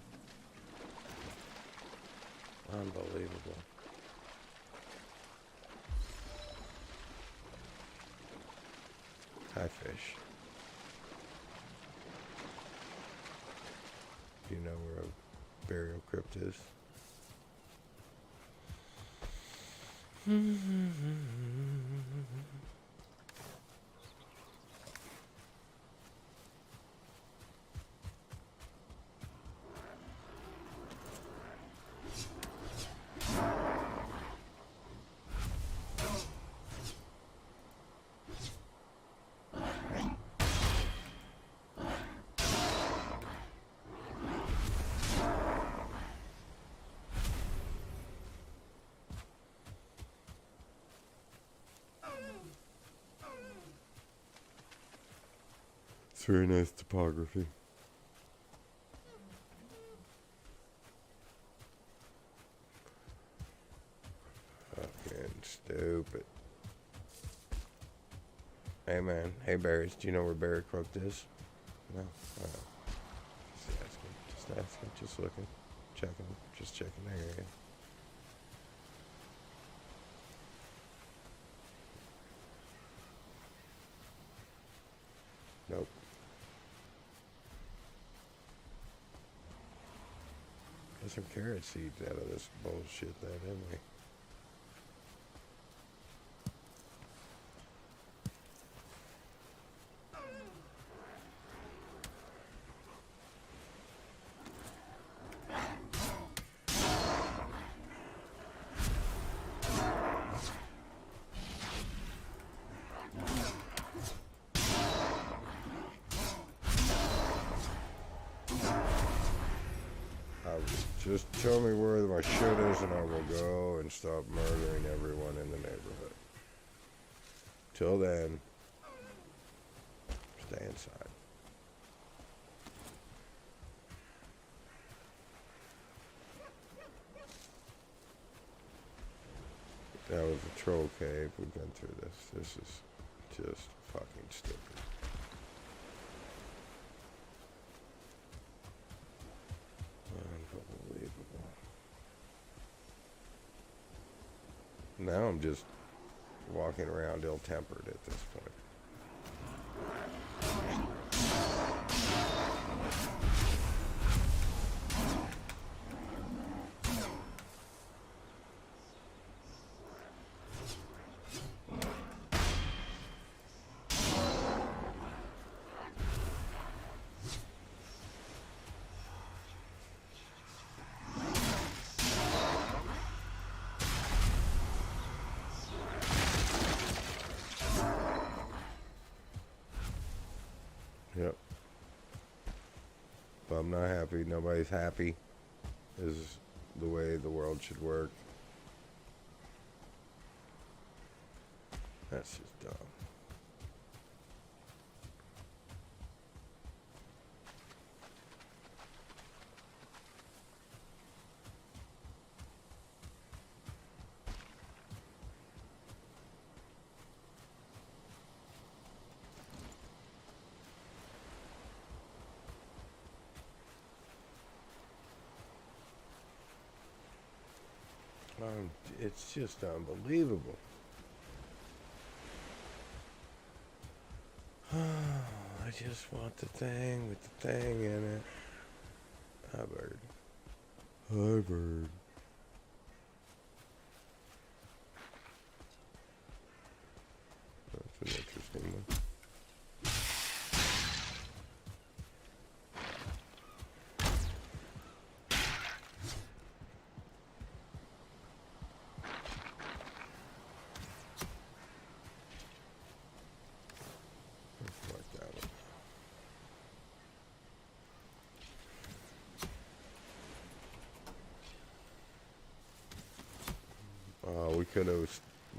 S1: Unbelievable. Hi, fish. Do you know where a burial crypt is? It's very nice topography. Fucking stupid. Hey man, hey Barry's, do you know where Barry Crooked is? No? Just asking, just looking, checking, just checking the area. Nope. Get some carrot seeds out of this bullshit that anyway. Just tell me where my shit is and I will go and stop murdering everyone in the neighborhood. Till then, stay inside. That was a troll cave. We've been through this. This is just fucking stupid. Unbelievable. Now I'm just walking around ill-tempered at this point. Yep. But I'm not happy. Nobody's happy. Is the way the world should work. That's just dumb. It's just unbelievable. I just want the thing with the thing in it. Hi, bird. Hi, bird. That's an interesting one.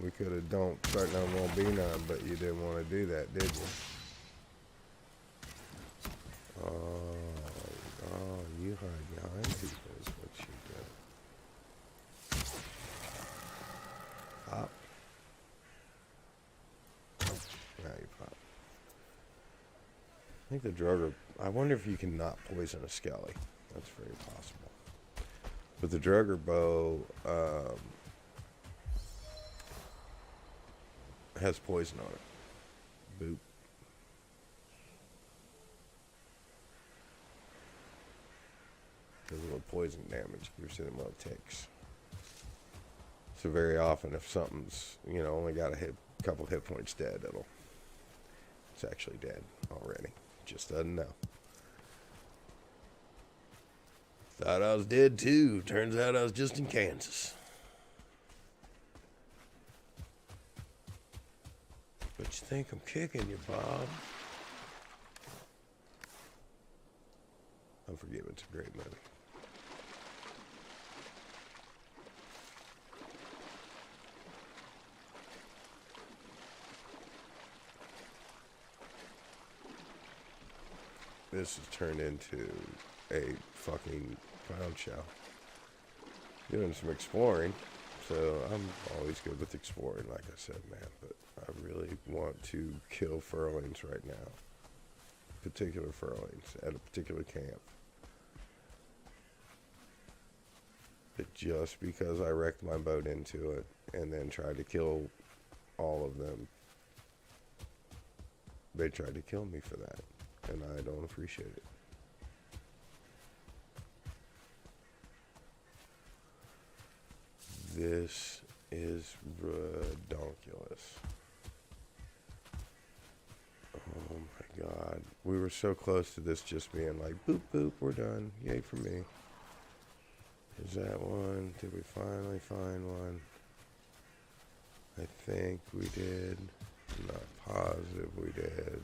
S1: We could have don't start none won't be none, but you didn't want to do that, did you? Oh, you hide behind people is what you do. Pop. Now you pop. I think the drugger, I wonder if you can not poison a skelly. That's very possible. But the drugger bow, has poison on it. Boop. Does a little poison damage. Gives you them little ticks. So very often if something's, only got a couple hit points dead, it's actually dead already. Just doesn't know. Thought I was dead too. Turns out I was just in Kansas. But you think I'm kicking you, Bob? Unforgiven, it's a great movie. this has turned into a fucking clown show. Doing some exploring, so I'm always good with exploring, like I said, man, but I really want to kill Furlings right now. Particular Furlings at a particular camp. But just because I wrecked my boat into it and then tried to kill all of them, they tried to kill me for that, and I don't appreciate it. This is redonkulous. Oh my god. We were so close to this just being like, boop, boop, we're done. Yay for me. Is that one? Did we finally find one? I think we did. I'm not positive we did.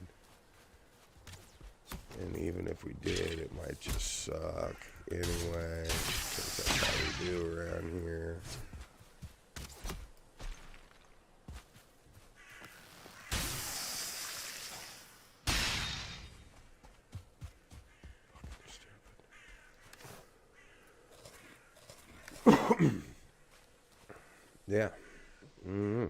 S1: And even if we did, it might just suck anyway, because that's how we do around here. Yeah. Mm-hmm.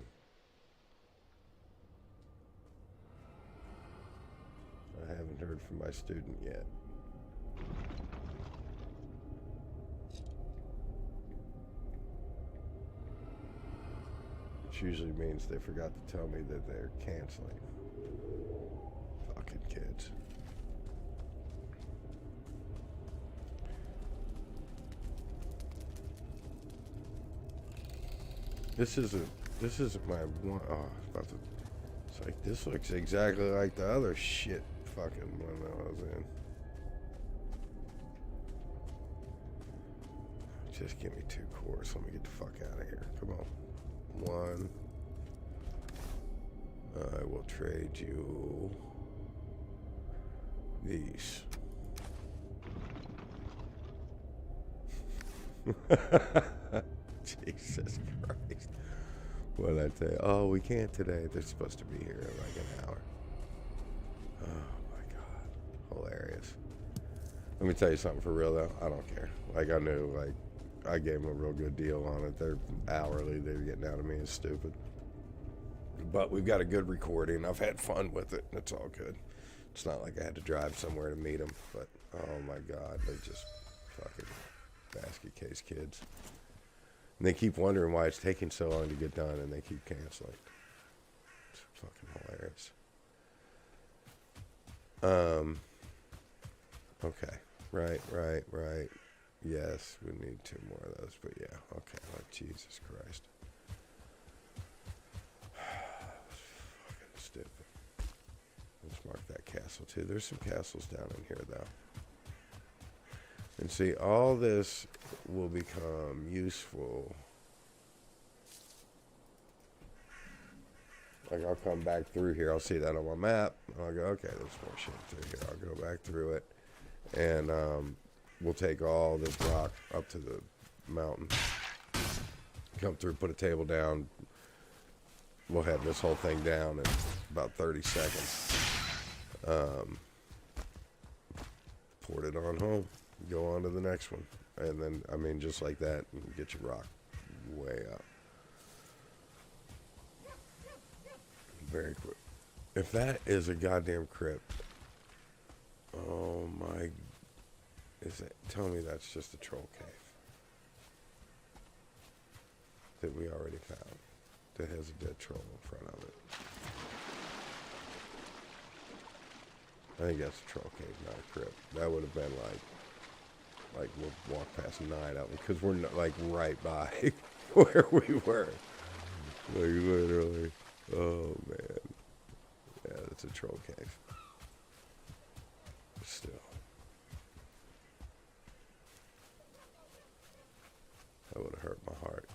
S1: I haven't heard from my student yet. Which usually means they forgot to tell me that they're canceling. Fucking kids. This isn't my one. Oh, I was about to. It's like, this looks exactly like the other shit fucking one I was in. Just give me 2 cores. Let me get the fuck out of here. Come on. 1. I will trade you these. Jesus Christ. What did I tell you? Oh, we can't today. They're supposed to be here in like an hour. Oh my god. Hilarious. Let me tell you something for real though. I don't care. Like I knew, like I gave them a real good deal on it. They're hourly. They're getting out of me. It's stupid. But we've got a good recording. I've had fun with it. It's all good. It's not like I had to drive somewhere to meet them. But oh my god, they're just fucking basket case kids. And they keep wondering why it's taking so long to get done, and they keep canceling. It's fucking hilarious. Okay. Right. Yes, we need 2 more of those, but yeah, okay. Like, Jesus Christ. Fucking stupid. Let's mark that castle, too. There's some castles down in here, though. And see, all this will become useful. Like, I'll come back through here. I'll see that on my map. And I'll go, okay, there's more shit through here. I'll go back through it. And we'll take all this rock up to the mountain. Come through, put a table down. We'll have this whole thing down in about 30 seconds. Port it on home. Go on to the next one. And then, I mean, just like that, you get your rock way up. Very quick. If that is a goddamn crypt, oh my, tell me that's just a troll cave that we already found that has a dead troll in front of it. I think that's a troll cave, not a crypt. That would have been like we'll walk past night out because we're not, like right by where we were. Like literally. Oh man. Yeah, that's a troll cave. But still. That would have hurt my heart.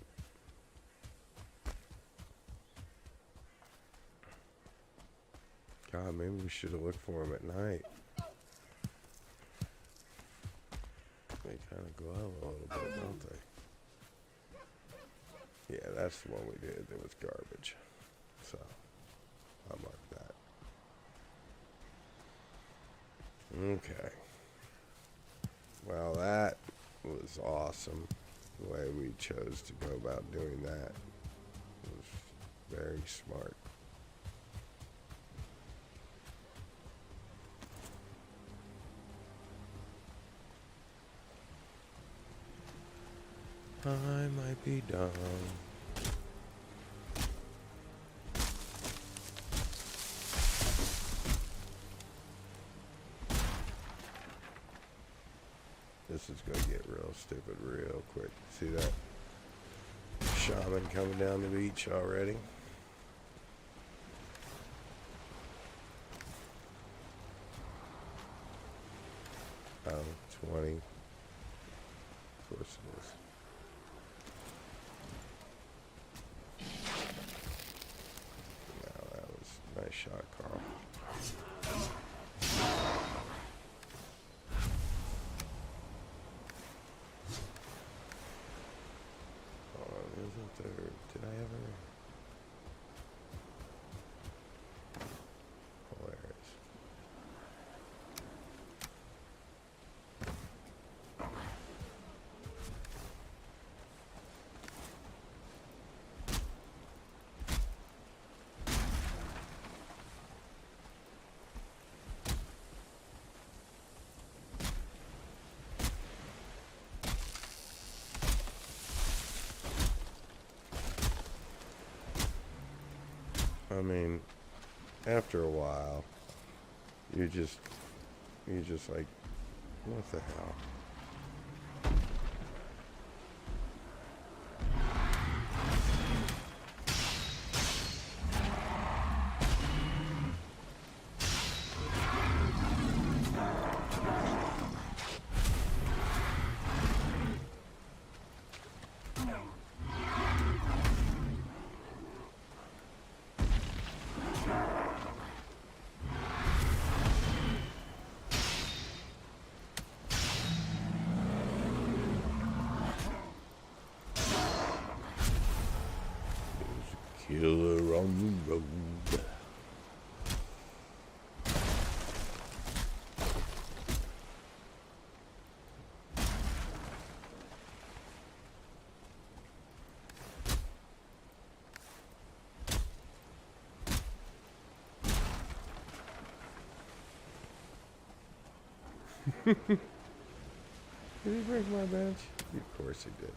S1: God, maybe we should have looked for him at night. They kind of glow a little bit, don't they? Yeah, that's the one we did. It was garbage. So, I'll mark that. Okay. Well, that was awesome. The way we chose to go about doing that was very smart. I might be dumb. This is going to get real stupid real quick. See that shaman coming down the beach already? Oh, 20. Of course it is. No, that was a nice shot, Carl. Isn't there, did I ever? Hilarious. I mean, after a while, you're just like, what the hell? Killer on the road. Did he break my bench? Of course he did.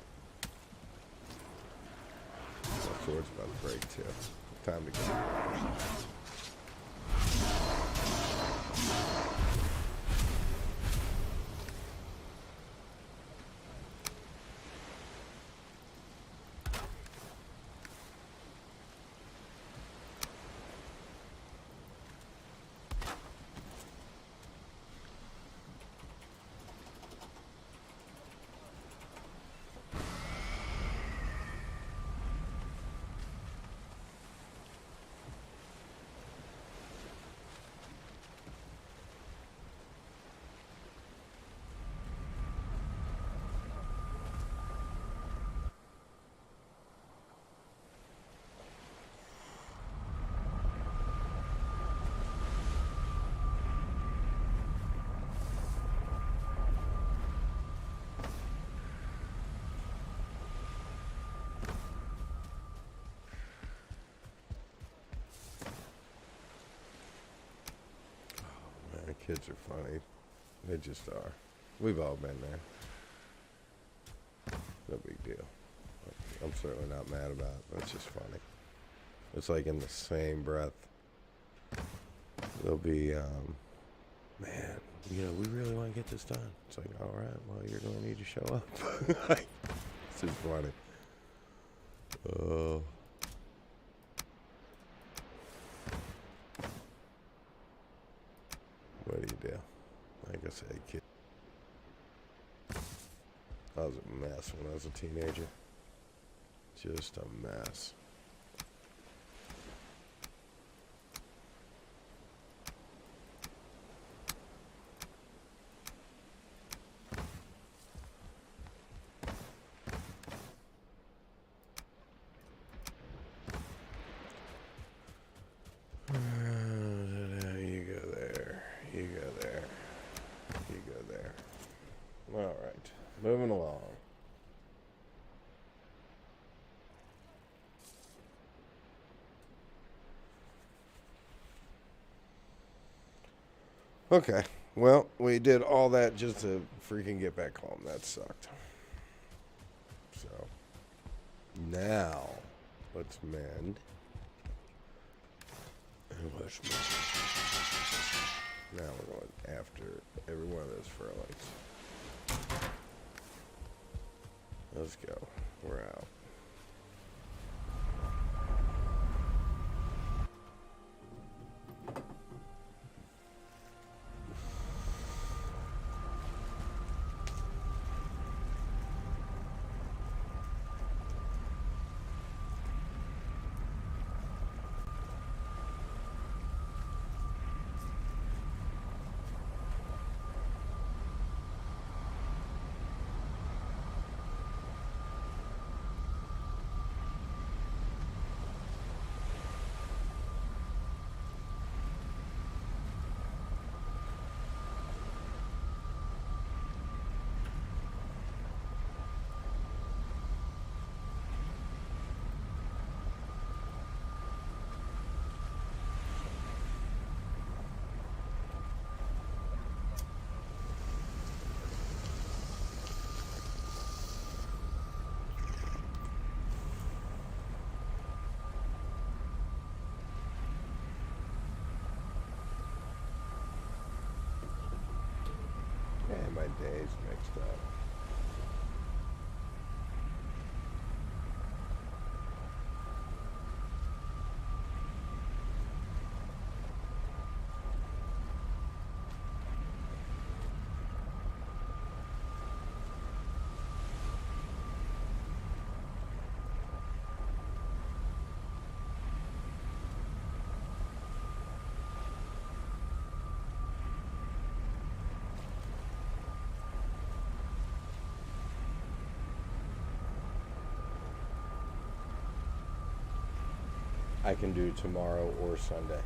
S1: My sword's about to break too. Time to go. Kids are funny. They just are. We've all been there. No big deal. I'm certainly not mad about it. That's just funny. It's like in the same breath, they'll be, man, you know, we really want to get this done. It's like, all right, well, you're going to need to show up. It's just funny. Oh. What do you do? Like I said, kid. I was a mess when I was a teenager. Just a mess. You go there. You go there. Moving along. Okay. Well, we did all that just to freaking get back home. That sucked. So, now, let's mend. And let's mend. Now we're going after every one of those furlings. Let's go. We're out. And my days mixed up. I can do tomorrow or Sunday.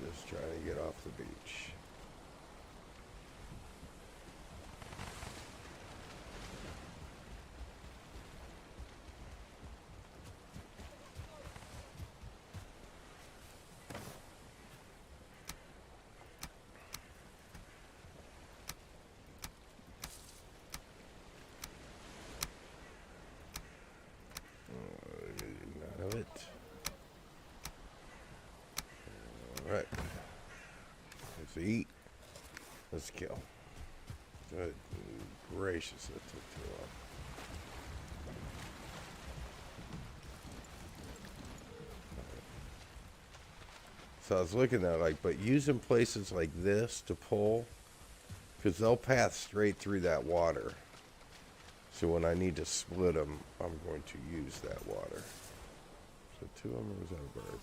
S1: Just trying to get off the beach. None of it. All right. Let's eat. Let's kill. Good gracious, that took too long. So I was looking at but using places like this to pull, because they'll pass straight through that water. So when I need to split them, I'm going to use that water. So 2 of them, or was that a bird?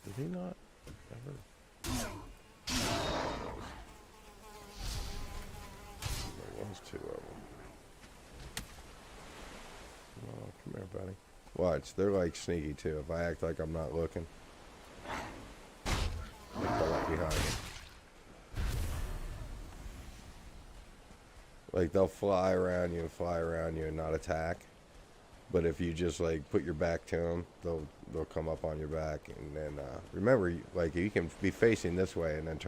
S1: Did he not ever? There was 2 of them. Oh, come here, buddy. Watch, they're like sneaky too. If I act like I'm not looking, they come up behind me. Like they'll fly around you and not attack. But if you just like put your back to them, they'll come up on your back, and then remember, like you can be facing this way, and then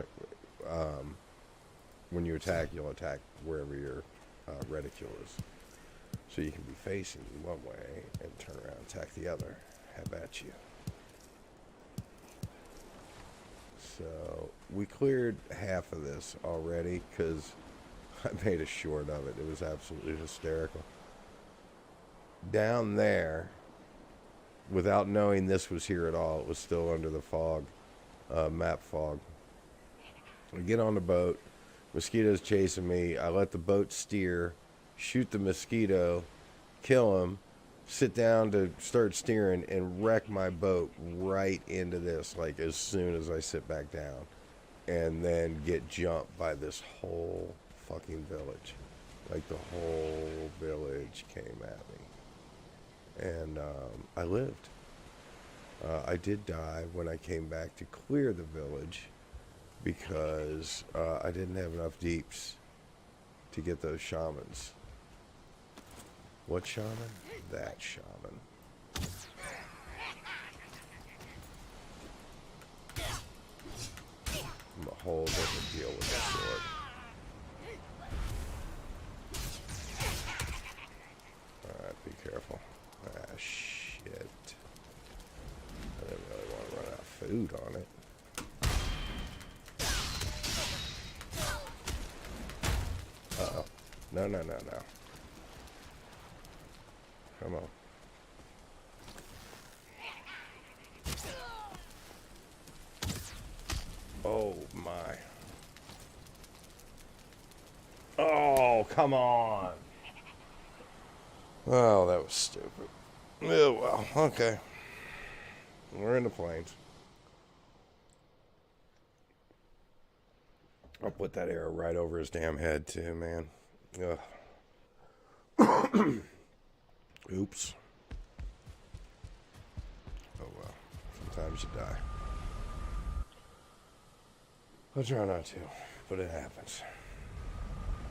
S1: when you attack, you'll attack wherever your reticule is. So you can be facing one way and turn around and attack the other. Have at you. So we cleared half of this already because I made a short of it. It was absolutely hysterical. Down there, without knowing this was here at all, it was still under the fog, map fog. I get on the boat, mosquitoes chasing me. I let the boat steer, shoot the mosquito, kill him, sit down to start steering, and wreck my boat right into this, like as soon as I sit back down, and then get jumped by this whole fucking village. Like the whole village came at me. And I lived. I did die when I came back to clear the village because I didn't have enough deeps to get those shamans. What shaman? That shaman. I'm a whole different deal with that sword. Alright, be careful. Ah, shit. I didn't really want to run out of food on it. Uh-oh. No. Come on. Oh, my. Oh, come on. Oh, that was stupid. Oh, well, okay. We're in the plains. I'll put that arrow right over his damn head, too, man. Ugh. Oops. Oh, well. Sometimes you die. I'll try not to, but it happens.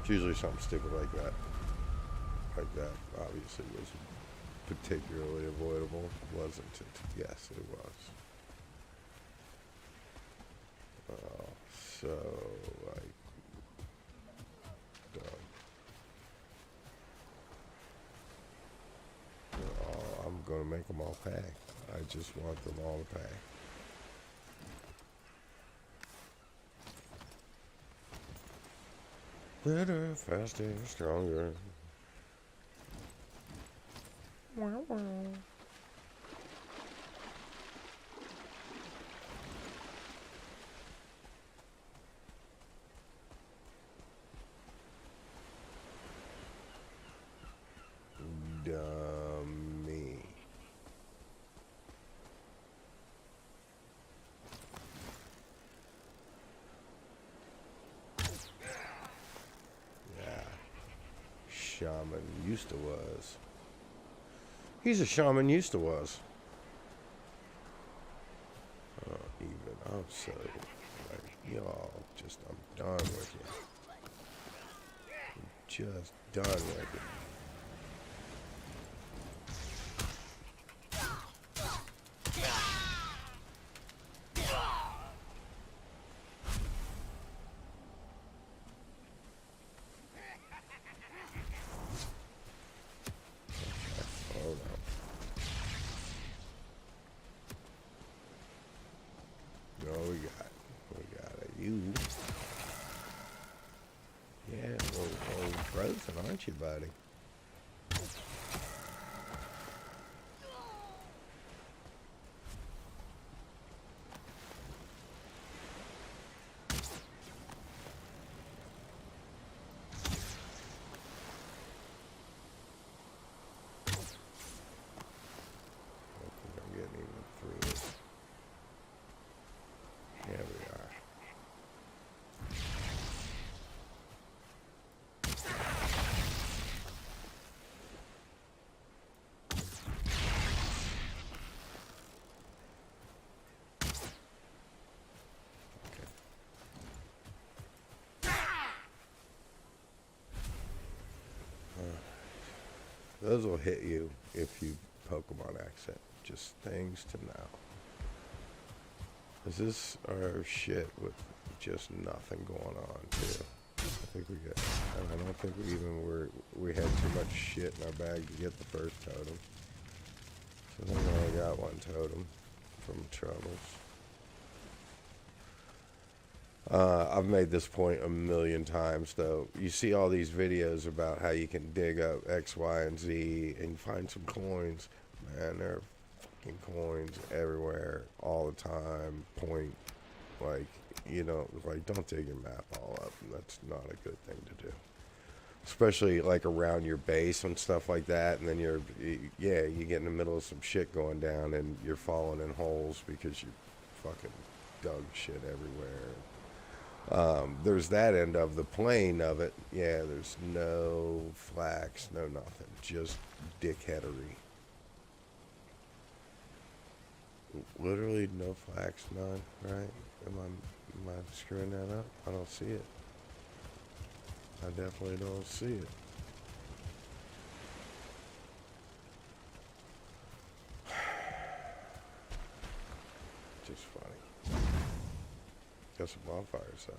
S1: It's usually something stupid like that. Like that, obviously, was particularly avoidable, wasn't it? Yes, it was. So, I'm going to make them all pay. I just want them all to pay. Better, faster, stronger. Wow, wow. Dummy. Yeah. Shaman used to was. He's a shaman used to was. Even I'm so like y'all just I'm done with you. I'm just done with you. We got a you. Yeah, well, frozen, aren't you, buddy? I'm getting even through this. Here we are. Those will hit you if you Pokemon accent. Just things to know. Is this our shit with just nothing going on too? I think we got, and I don't think we had too much shit in our bag to get the first totem. So I think I only got one totem from Troubles. I've made this point a million times though. You see all these videos about how you can dig up X, Y, and Z and find some coins. Man, there are fucking coins everywhere all the time. Point, like, you know, like, don't dig your map all up. That's not a good thing to do. Especially like around your base and stuff like that, and then you get in the middle of some shit going down and you're falling in holes because you fucking dug shit everywhere. There's that end of the plane of it. Yeah, there's no flax, no nothing. Just dickheadery. Literally no flax, none, right? Am I screwing that up? I don't see it. I definitely don't see it. Just funny. Got some bonfires though.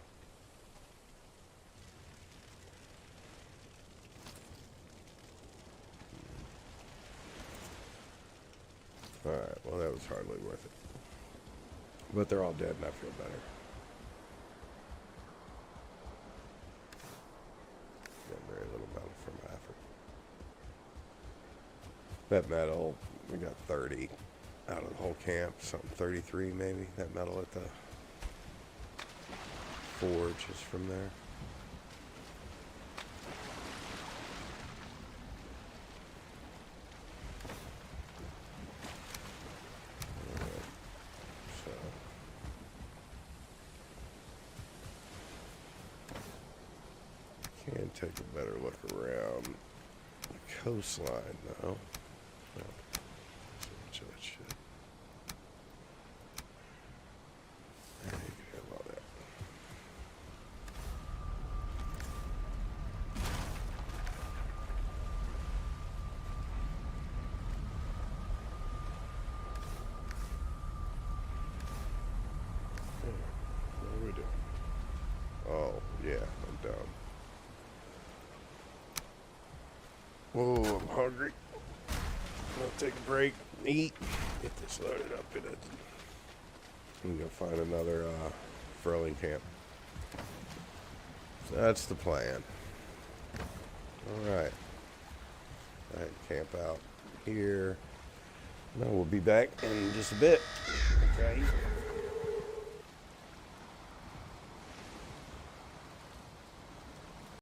S1: Alright, well that was hardly worth it. But they're all dead and I feel better. Got very little metal from effort. That metal, we got 30 out of the whole camp. Something 33 maybe. That metal at the forge is from there. Can take a better look around the coastline though. No, so much of that shit. There you can have all that. What do we do? Oh, yeah, I'm dumb. Whoa, I'm hungry. I'm gonna take a break, eat, get this loaded up in it. I'm gonna find another Furling camp. So that's the plan. Alright. Alright, camp out here. Now we'll be back in just a bit. Okay.